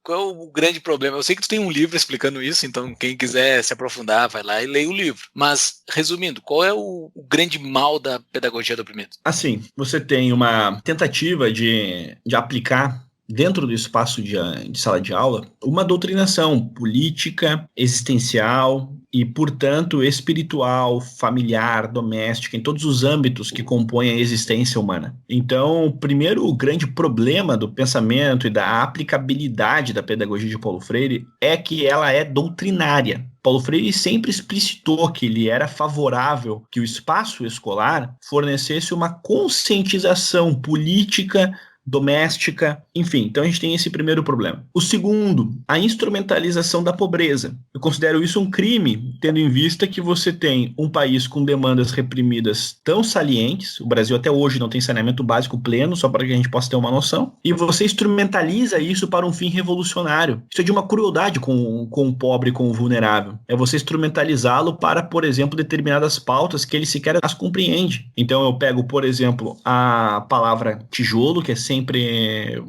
Qual é o grande problema? Eu sei que tu tem um livro explicando isso, então quem quiser se aprofundar, vai lá e leia o livro. Mas, resumindo, qual é o grande mal da pedagogia do oprimido? Assim, você tem uma tentativa de aplicar dentro do espaço de sala de aula uma doutrinação política, existencial e, portanto, espiritual, familiar, doméstica, em todos os âmbitos que compõem a existência humana. Então, primeiro, o grande problema do pensamento e da aplicabilidade da pedagogia de Paulo Freire é que ela é doutrinária. Paulo Freire sempre explicitou que ele era favorável que o espaço escolar fornecesse uma conscientização política, doméstica, enfim, então a gente tem esse primeiro problema. O segundo, a instrumentalização da pobreza. Eu considero isso um crime, tendo em vista que você tem um país com demandas reprimidas tão salientes, o Brasil até hoje não tem saneamento básico pleno, só para que a gente possa ter uma noção, e você instrumentaliza isso para um fim revolucionário. Isso é de uma crueldade com o pobre, com o vulnerável. É você instrumentalizá-lo para, por exemplo, determinadas pautas que ele sequer as compreende. Então eu pego, por exemplo, a palavra tijolo, que é sempre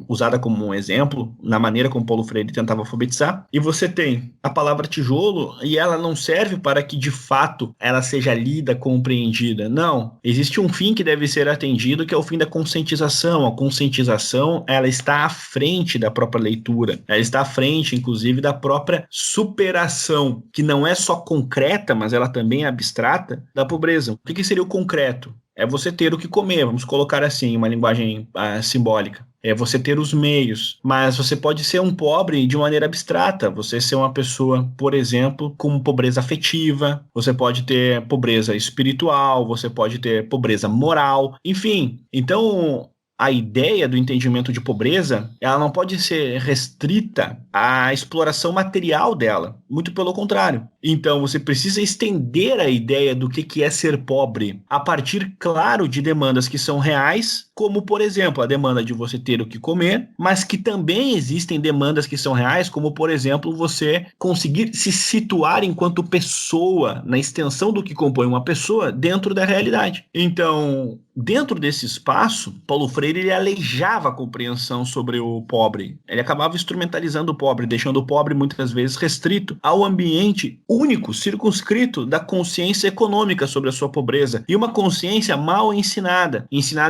usada como um exemplo na maneira como Paulo Freire tentava alfabetizar, e você tem a palavra tijolo e ela não serve para que de fato ela seja lida, compreendida. Não, existe um fim que deve ser atendido, que é o fim da conscientização. A conscientização, ela está à frente da própria leitura, ela está à frente, inclusive, da própria superação, que não é só concreta, mas ela também é abstrata, da pobreza. O que seria o concreto? É você ter o que comer, vamos colocar assim, uma linguagem simbólica. É você ter os meios, mas você pode ser um pobre de maneira abstrata, você ser uma pessoa, por exemplo, com pobreza afetiva, você pode ter pobreza espiritual, você pode ter pobreza moral, enfim. Então, a ideia do entendimento de pobreza, ela não pode ser restrita à exploração material dela, muito pelo contrário. Então, você precisa estender a ideia do que é ser pobre a partir, claro, de demandas que são reais, como, por exemplo, a demanda de você ter o que comer, mas que também existem demandas que são reais, como, por exemplo, você conseguir se situar enquanto pessoa, na extensão do que compõe uma pessoa, dentro da realidade. Então, dentro desse espaço, Paulo Freire ele aleijava a compreensão sobre o pobre. Ele acabava instrumentalizando o pobre, deixando o pobre muitas vezes restrito ao ambiente único, circunscrito da consciência econômica sobre a sua pobreza, e uma consciência mal ensinada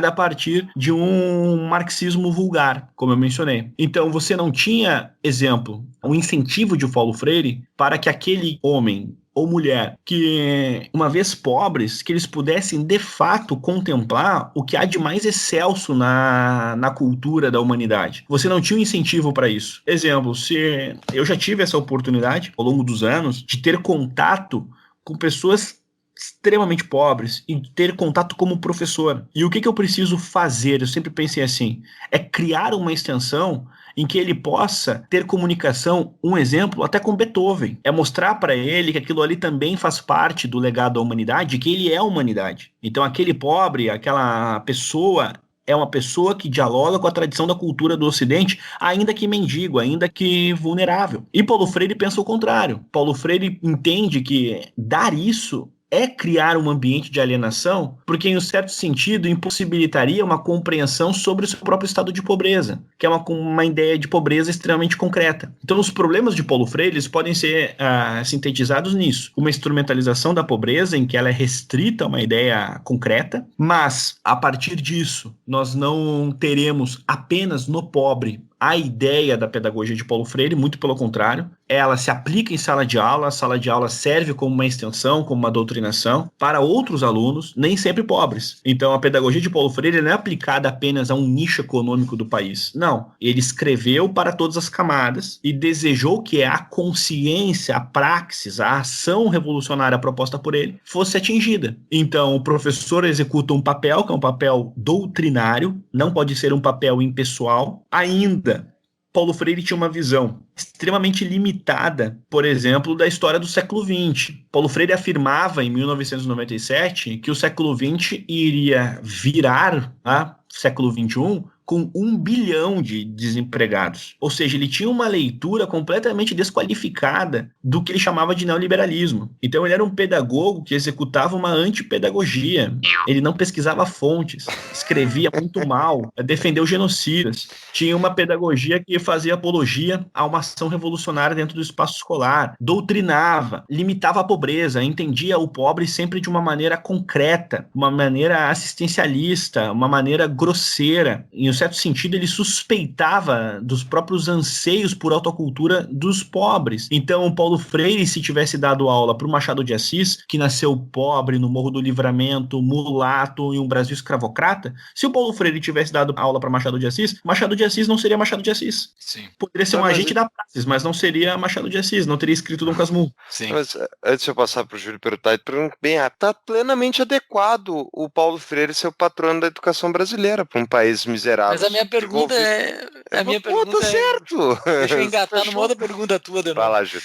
a partir de um marxismo vulgar, como eu mencionei. Então você não tinha, exemplo, um incentivo de Paulo Freire para que aquele homem ou mulher que, uma vez pobres, que eles pudessem de fato contemplar o que há de mais excelso na cultura da humanidade. Você não tinha um incentivo para isso. Exemplo, se eu já tive essa oportunidade ao longo dos anos de ter contato com pessoas extremamente pobres e ter contato como professor. E o que eu preciso fazer? Eu sempre pensei assim, é criar uma extensão em que ele possa ter comunicação, um exemplo, até com Beethoven. É mostrar para ele que aquilo ali também faz parte do legado da humanidade, que ele é a humanidade. Então aquele pobre, aquela pessoa é uma pessoa que dialoga com a tradição da cultura do Ocidente, ainda que mendigo, ainda que vulnerável. E Paulo Freire pensa o contrário. Paulo Freire entende que dar isso é criar um ambiente de alienação, porque, em um certo sentido, impossibilitaria uma compreensão sobre o seu próprio estado de pobreza, que é uma ideia de pobreza extremamente concreta. Então, os problemas de Paulo Freire eles podem ser sintetizados nisso. Uma instrumentalização da pobreza, em que ela é restrita a uma ideia concreta, mas, a partir disso, nós não teremos apenas no pobre a ideia da pedagogia de Paulo Freire, muito pelo contrário, ela se aplica em sala de aula, a sala de aula serve como uma extensão, como uma doutrinação para outros alunos, nem sempre pobres. Então a pedagogia de Paulo Freire não é aplicada apenas a um nicho econômico do país, não. Ele escreveu para todas as camadas e desejou que a consciência, a praxis, a ação revolucionária proposta por ele fosse atingida. Então o professor executa um papel, que é um papel doutrinário, não pode ser um papel impessoal, ainda Paulo Freire tinha uma visão extremamente limitada, por exemplo, da história do século XX. Paulo Freire afirmava em 1997 que o século XX iria virar século XXI com 1 bilhão de desempregados. Ou seja, ele tinha uma leitura completamente desqualificada do que ele chamava de neoliberalismo. Então ele era um pedagogo que executava uma antipedagogia. Ele não pesquisava fontes, escrevia muito mal, defendeu genocidas. Tinha uma pedagogia que fazia apologia a uma ação revolucionária dentro do espaço escolar, doutrinava, limitava a pobreza, entendia o pobre sempre de uma maneira concreta, uma maneira assistencialista, uma maneira grosseira. Em um certo sentido, ele suspeitava dos próprios anseios por autocultura dos pobres. Então, Paulo Freire, se tivesse dado aula para o Machado de Assis, que nasceu pobre no Morro do Livramento, mulato, em um Brasil escravocrata, se o Paulo Freire tivesse dado aula para Machado de Assis não seria Machado de Assis. Sim. Poderia ser um agente da praxis, mas não seria Machado de Assis, não teria escrito Dom Casmurro. Sim. Mas antes de eu passar para o Júlio perguntar, bem, está plenamente adequado o Paulo Freire ser o patrono da educação brasileira para um país miserável. Mas a minha pergunta é... certo! Deixa eu engatar numa outra pergunta tua, de novo. Vai lá, Júlio.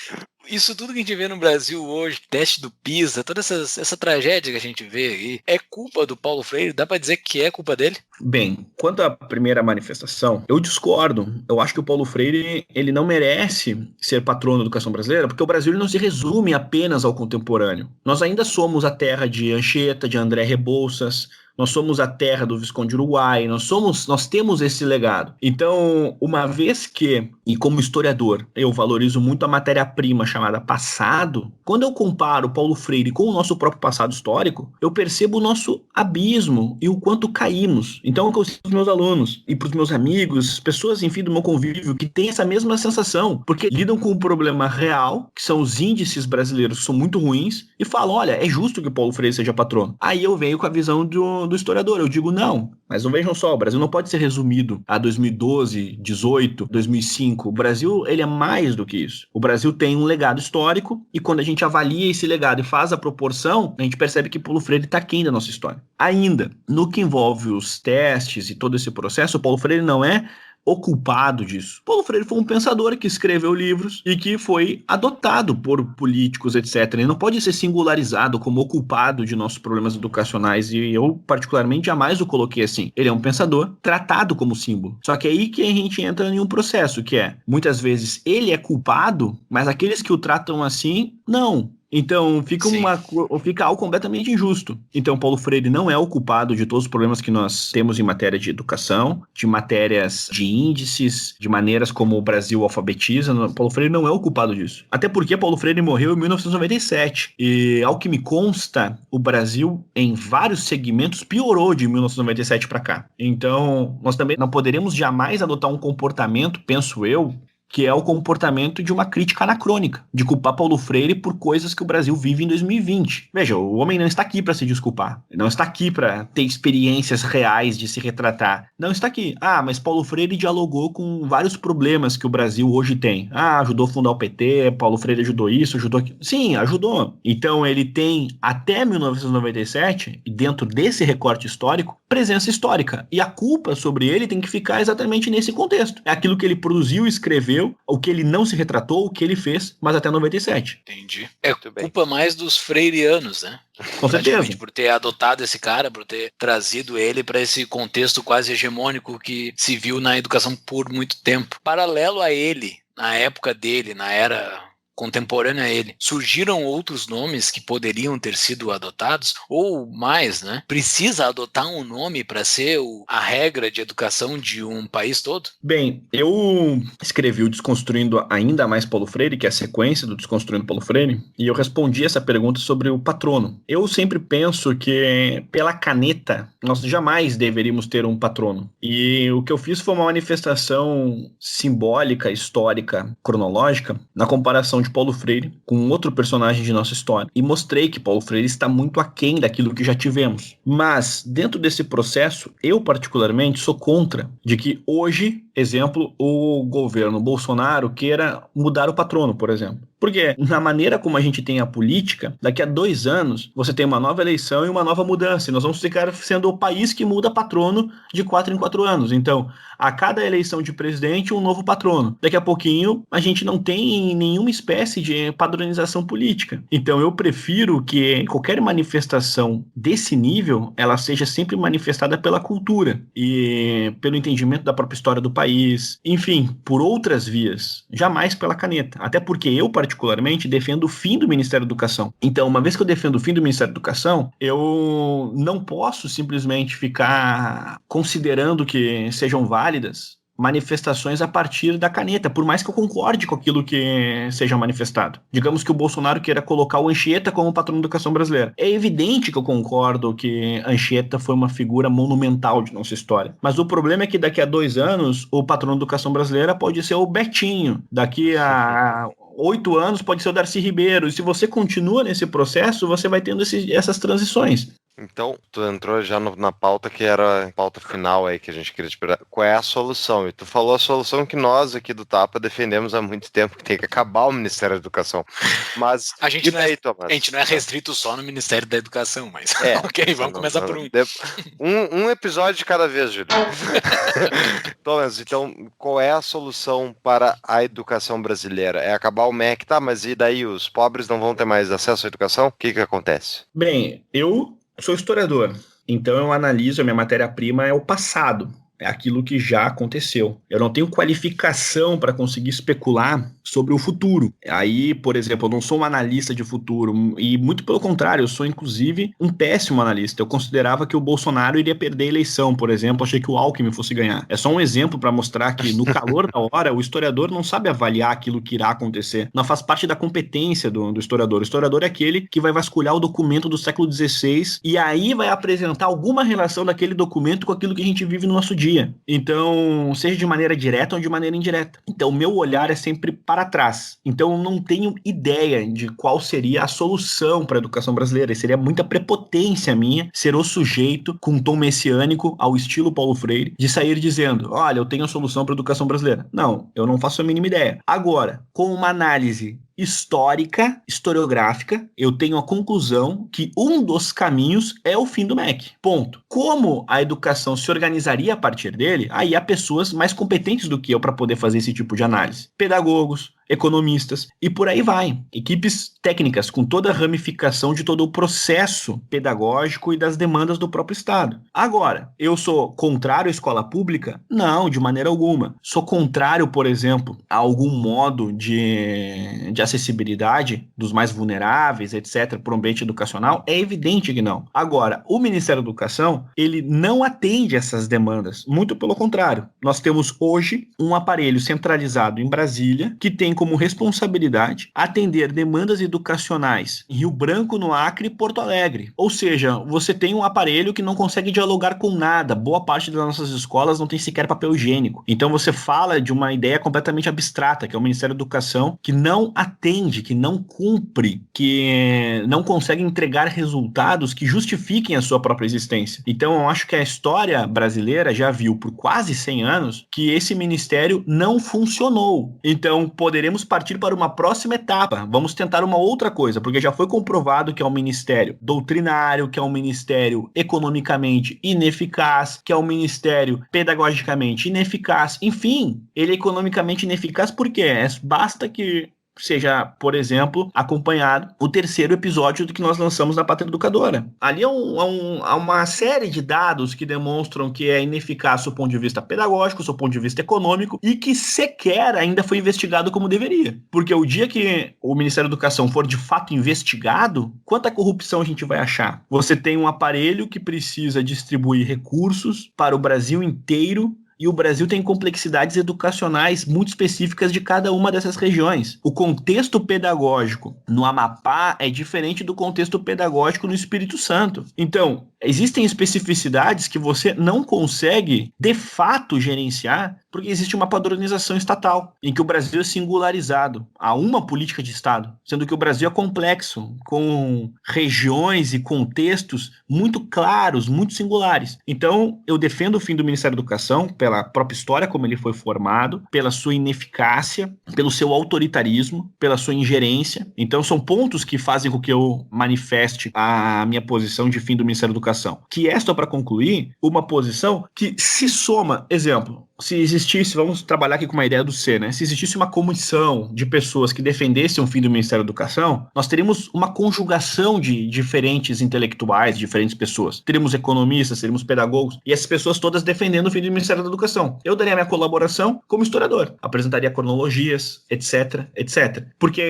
Isso tudo que a gente vê no Brasil hoje, teste do PISA, toda essa tragédia que a gente vê aí, é culpa do Paulo Freire? Dá pra dizer que é culpa dele? Bem, quanto à primeira manifestação, eu discordo. Eu acho que o Paulo Freire, ele não merece ser patrono da educação brasileira, porque o Brasil ele não se resume apenas ao contemporâneo. Nós ainda somos a terra de Anchieta, de André Rebouças, nós somos a terra do Visconde Uruguai, nós temos esse legado. Então, uma vez que, e como historiador, eu valorizo muito a matéria-prima chamada passado, quando eu comparo Paulo Freire com o nosso próprio passado histórico, eu percebo o nosso abismo e o quanto caímos. Então, eu consigo para os meus alunos e para os meus amigos, pessoas, enfim, do meu convívio, que têm essa mesma sensação, porque lidam com um problema real, que são os índices brasileiros que são muito ruins, e falam, olha, é justo que o Paulo Freire seja patrono. Aí eu venho com a visão do historiador, eu digo não, mas não vejam só, o Brasil não pode ser resumido a 2012, 18, 2005, o Brasil ele é mais do que isso, o Brasil tem um legado histórico e quando a gente avalia esse legado e faz a proporção, a gente percebe que Paulo Freire está aquém da nossa história. Ainda, no que envolve os testes e todo esse processo, o Paulo Freire não é o culpado disso. Paulo Freire foi um pensador que escreveu livros e que foi adotado por políticos, etc. Ele não pode ser singularizado como o culpado de nossos problemas educacionais e eu, particularmente, jamais o coloquei assim. Ele é um pensador tratado como símbolo. Só que é aí que a gente entra em um processo, que é, muitas vezes, ele é culpado, mas aqueles que o tratam assim, não. Então, fica algo completamente injusto. Então, Paulo Freire não é o culpado de todos os problemas que nós temos em matéria de educação, de matérias de índices, de maneiras como o Brasil alfabetiza. Paulo Freire não é o culpado disso. Até porque Paulo Freire morreu em 1997. E, ao que me consta, o Brasil, em vários segmentos, piorou de 1997 para cá. Então, nós também não poderemos jamais adotar um comportamento, penso eu, que é o comportamento de uma crítica anacrônica, de culpar Paulo Freire por coisas que o Brasil vive em 2020. Veja, o homem não está aqui para se desculpar, não está aqui para ter experiências reais de se retratar, não está aqui. Mas Paulo Freire dialogou com vários problemas que o Brasil hoje tem. Ajudou a fundar o PT, Paulo Freire ajudou isso, ajudou aquilo. Sim, ajudou. Então ele tem, até 1997, dentro desse recorte histórico, presença histórica. E a culpa sobre ele tem que ficar exatamente nesse contexto. É aquilo que ele produziu, escreveu, o que ele não se retratou, o que ele fez, mas até 97. Entendi. É culpa mais dos freirianos, né? Com certeza. Por ter adotado esse cara, por ter trazido ele para esse contexto quase hegemônico que se viu na educação por muito tempo. Paralelo a ele, na época dele, na era contemporânea a ele, surgiram outros nomes que poderiam ter sido adotados, ou mais, né? Precisa adotar um nome para ser a regra de educação de um país todo? Bem, eu escrevi o Desconstruindo Ainda Mais Paulo Freire, que é a sequência do Desconstruindo Paulo Freire, e eu respondi essa pergunta sobre o patrono. Eu sempre penso que, pela caneta, nós jamais deveríamos ter um patrono. E o que eu fiz foi uma manifestação simbólica, histórica, cronológica, na comparação de Paulo Freire com outro personagem de nossa história. E mostrei que Paulo Freire está muito aquém daquilo que já tivemos. Mas, dentro desse processo, eu particularmente sou contra de que hoje, exemplo, o governo Bolsonaro queira mudar o patrono, por exemplo. Porque na maneira como a gente tem a política, daqui a 2 anos você tem uma nova eleição e uma nova mudança. E nós vamos ficar sendo o país que muda patrono de 4 em 4 anos. Então, a cada eleição de presidente, um novo patrono. Daqui a pouquinho, a gente não tem nenhuma espécie de padronização política. Então, eu prefiro que qualquer manifestação desse nível, ela seja sempre manifestada pela cultura e pelo entendimento da própria história do país. Enfim, por outras vias. Jamais pela caneta. Até porque eu, particularmente, defendo o fim do Ministério da Educação. Então, uma vez que eu defendo o fim do Ministério da Educação, eu não posso simplesmente ficar considerando que sejam válidas manifestações a partir da caneta, por mais que eu concorde com aquilo que seja manifestado. Digamos que o Bolsonaro queira colocar o Anchieta como patrono da educação brasileira. É evidente que eu concordo que Anchieta foi uma figura monumental de nossa história. Mas o problema é que daqui a 2 anos, o patrono da educação brasileira pode ser o Betinho. Daqui a 8 anos pode ser o Darcy Ribeiro. E se você continua nesse processo, você vai tendo essas transições. Então, tu entrou já na pauta que era a pauta final aí que a gente queria te perguntar. Qual é a solução? E tu falou a solução que nós aqui do Tapa defendemos há muito tempo, que tem que acabar o Ministério da Educação. Mas a gente não é restrito só no Ministério da Educação, mas ok, vamos começar por um. Um episódio de cada vez, Júlio. Thomas, então, qual é a solução para a educação brasileira? É acabar o MEC, tá? Mas e daí? Os pobres não vão ter mais acesso à educação? O que acontece? Bem, eu sou historiador, então eu analiso, a minha matéria-prima é o passado, é aquilo que já aconteceu. Eu não tenho qualificação para conseguir especular sobre o futuro. Aí, por exemplo, eu não sou um analista de futuro, e muito pelo contrário, eu sou inclusive um péssimo analista. Eu considerava que o Bolsonaro iria perder a eleição, por exemplo, achei que o Alckmin fosse ganhar. É só um exemplo para mostrar que no calor da hora, o historiador não sabe avaliar aquilo que irá acontecer. Não faz parte da competência do historiador. O historiador é aquele que vai vasculhar o documento do século XVI e aí vai apresentar alguma relação daquele documento com aquilo que a gente vive no nosso dia. Então, seja de maneira direta ou de maneira indireta. Então, o meu olhar é sempre para trás. Então, eu não tenho ideia de qual seria a solução para a educação brasileira. E seria muita prepotência minha ser o sujeito com um tom messiânico ao estilo Paulo Freire, de sair dizendo, olha, eu tenho a solução para a educação brasileira. Não, eu não faço a mínima ideia. Agora, com uma análise historiográfica, eu tenho a conclusão que um dos caminhos é o fim do MEC. Ponto. Como a educação se organizaria a partir dele, aí há pessoas mais competentes do que eu para poder fazer esse tipo de análise. Pedagogos, economistas e por aí vai. Equipes técnicas com toda a ramificação de todo o processo pedagógico e das demandas do próprio Estado. Agora, eu sou contrário à escola pública? Não, de maneira alguma. Sou contrário, por exemplo, a algum modo de acessibilidade dos mais vulneráveis, etc., para o ambiente educacional? É evidente que não. Agora, o Ministério da Educação, ele não atende essas demandas. Muito pelo contrário. Nós temos hoje um aparelho centralizado em Brasília que tem como responsabilidade atender demandas educacionais em Rio Branco, no Acre e Porto Alegre. Ou seja, você tem um aparelho que não consegue dialogar com nada. Boa parte das nossas escolas não tem sequer papel higiênico. Então você fala de uma ideia completamente abstrata, que é o Ministério da Educação, que não atende, que não cumpre, que não consegue entregar resultados que justifiquem a sua própria existência. Então eu acho que a história brasileira já viu por quase 100 anos que esse ministério não funcionou. Então poderemos partir para uma próxima etapa. Vamos tentar uma outra coisa, porque já foi comprovado que é um ministério doutrinário, que é um ministério economicamente ineficaz, que é um ministério pedagogicamente ineficaz. Enfim, ele é economicamente ineficaz porque basta que seja, por exemplo, acompanhado o terceiro episódio do que nós lançamos na Pátria Educadora. Ali há uma série de dados que demonstram que é ineficaz do ponto de vista pedagógico, do ponto de vista econômico, e que sequer ainda foi investigado como deveria. Porque o dia que o Ministério da Educação for de fato investigado, quanta corrupção a gente vai achar? Você tem um aparelho que precisa distribuir recursos para o Brasil inteiro, e o Brasil tem complexidades educacionais muito específicas de cada uma dessas regiões. O contexto pedagógico no Amapá é diferente do contexto pedagógico no Espírito Santo. Então, existem especificidades que você não consegue, de fato, gerenciar, porque existe uma padronização estatal, em que o Brasil é singularizado a uma política de Estado, sendo que o Brasil é complexo, com regiões e contextos muito claros, muito singulares. Então, eu defendo o fim do Ministério da Educação, pela própria história como ele foi formado, pela sua ineficácia, pelo seu autoritarismo, pela sua ingerência. Então são pontos que fazem com que eu manifeste a minha posição de fim do Ministério da Educação. Que é, só para concluir, uma posição que se soma, exemplo, se existisse, vamos trabalhar aqui com uma ideia do C, né? Se existisse uma comissão de pessoas que defendessem o fim do Ministério da Educação, nós teríamos uma conjugação de diferentes intelectuais, diferentes pessoas. Teríamos economistas, teríamos pedagogos, e essas pessoas todas defendendo o fim do Ministério da Educação. Eu daria minha colaboração como historiador, apresentaria cronologias, etc, etc. Porque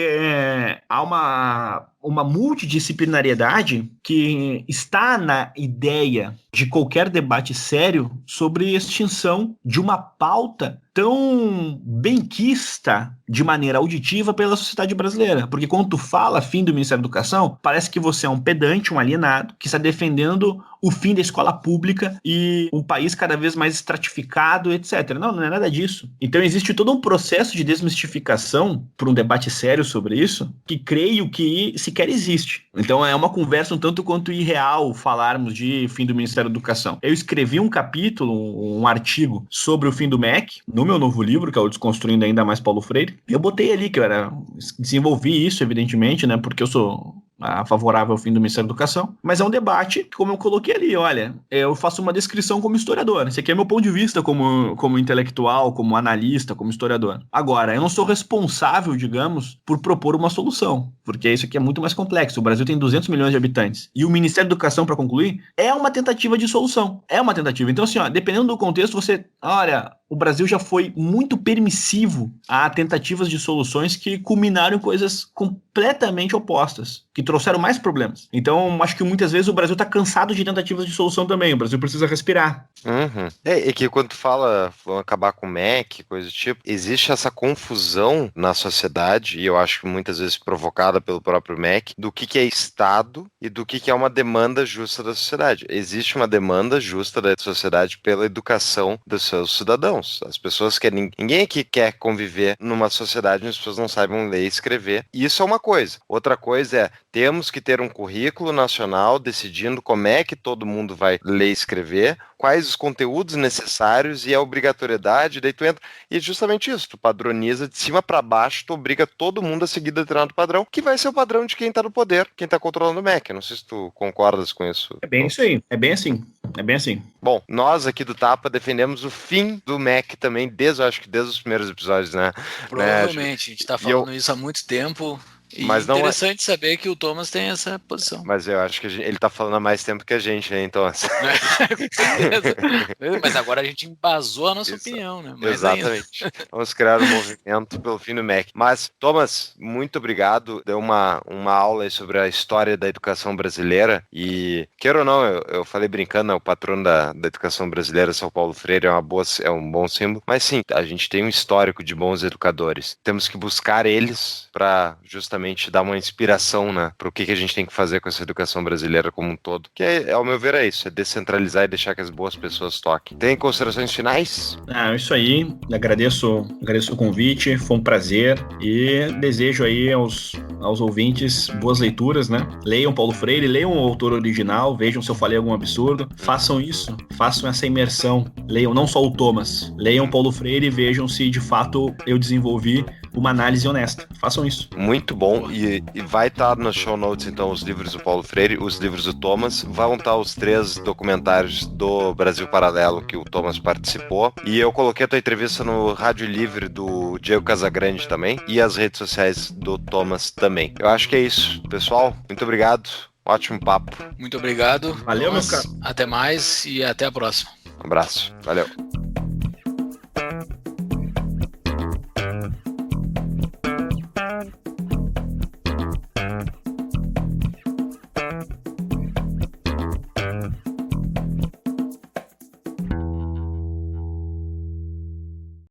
há uma multidisciplinariedade que está na ideia de qualquer debate sério sobre extinção de uma pauta tão benquista de maneira auditiva pela sociedade brasileira. Porque quando tu fala fim do Ministério da Educação, parece que você é um pedante, um alienado, que está defendendo o fim da escola pública e um país cada vez mais estratificado, etc. Não, não é nada disso. Então existe todo um processo de desmistificação para um debate sério sobre isso, que creio que sequer existe. Então é uma conversa um tanto quanto irreal falarmos de fim do Ministério da Educação. Eu escrevi um capítulo, um artigo sobre o fim do MEC, no meu novo livro, que é o Desconstruindo Ainda Mais Paulo Freire. Eu botei ali que desenvolvi isso, evidentemente, né, porque eu sou favorável ao fim do Ministério da Educação, mas é um debate que, como eu coloquei ali, olha, eu faço uma descrição como historiador, esse aqui é meu ponto de vista como intelectual, como analista, como historiador. Agora, eu não sou responsável, digamos, por propor uma solução, porque isso aqui é muito mais complexo. O Brasil tem 200 milhões de habitantes, e o Ministério da Educação, para concluir, é uma tentativa de solução, é uma tentativa. Então, assim, ó, dependendo do contexto, olha, o Brasil já foi muito permissivo a tentativas de soluções que culminaram em coisas completamente opostas, que trouxeram mais problemas. Então, acho que muitas vezes o Brasil está cansado de tentativas de solução também. O Brasil precisa respirar. Uhum. É que quando tu fala, vão acabar com o MEC, coisa do tipo, existe essa confusão na sociedade, e eu acho que muitas vezes provocada pelo próprio MEC, do que é Estado e do que é uma demanda justa da sociedade. Existe uma demanda justa da sociedade pela educação dos seus cidadãos. As pessoas querem... Ninguém aqui quer conviver numa sociedade onde as pessoas não saibam ler e escrever. Isso é uma coisa. Outra coisa é, temos que ter um currículo nacional decidindo como é que todo mundo vai ler e escrever, quais os conteúdos necessários e a obrigatoriedade, daí tu entra... E justamente isso, tu padroniza de cima para baixo, tu obriga todo mundo a seguir determinado padrão, que vai ser o padrão de quem tá no poder, quem tá controlando o MEC. Não sei se tu concordas com isso. É bem isso aí, é bem assim. É bem assim. Bom, nós aqui do Tapa defendemos o fim do MEC também, acho que desde os primeiros episódios, né? Provavelmente, a gente tá falando isso há muito tempo E Mas não interessante saber que o Thomas tem essa posição. Mas eu acho que ele tá falando há mais tempo que a gente, né? Então, assim... Mas agora a gente embasou a nossa opinião, né? Mais Exatamente. Vamos criar um movimento pelo fim do MEC. Mas, Thomas, muito obrigado. Deu uma aula aí sobre a história da educação brasileira. E, queira ou não, eu falei brincando, né, o patrono da educação brasileira, São Paulo Freire, é um bom símbolo. Mas sim, a gente tem um histórico de bons educadores. Temos que buscar eles para justamente dar uma inspiração, né, para o que a gente tem que fazer com essa educação brasileira como um todo. Que, ao meu ver, é isso. É descentralizar e deixar que as boas pessoas toquem. Tem considerações finais? É isso aí. Agradeço o convite. Foi um prazer. E desejo aí aos ouvintes boas leituras, né? Leiam Paulo Freire, leiam o autor original, vejam se eu falei algum absurdo. Façam isso. Façam essa imersão. Leiam não só o Thomas. Leiam Paulo Freire e vejam se de fato eu desenvolvi uma análise honesta. Façam isso. Muito bom. E vai estar nos show notes, então, os livros do Paulo Freire, os livros do Thomas. Vão estar os 3 documentários do Brasil Paralelo que o Thomas participou. E eu coloquei a tua entrevista no Rádio Livre do Diego Casagrande também. E as redes sociais do Thomas também. Eu acho que é isso. Pessoal, muito obrigado. Ótimo papo. Muito obrigado. Valeu, Thomas. meu caro. Até mais e até a próxima. Um abraço. Valeu.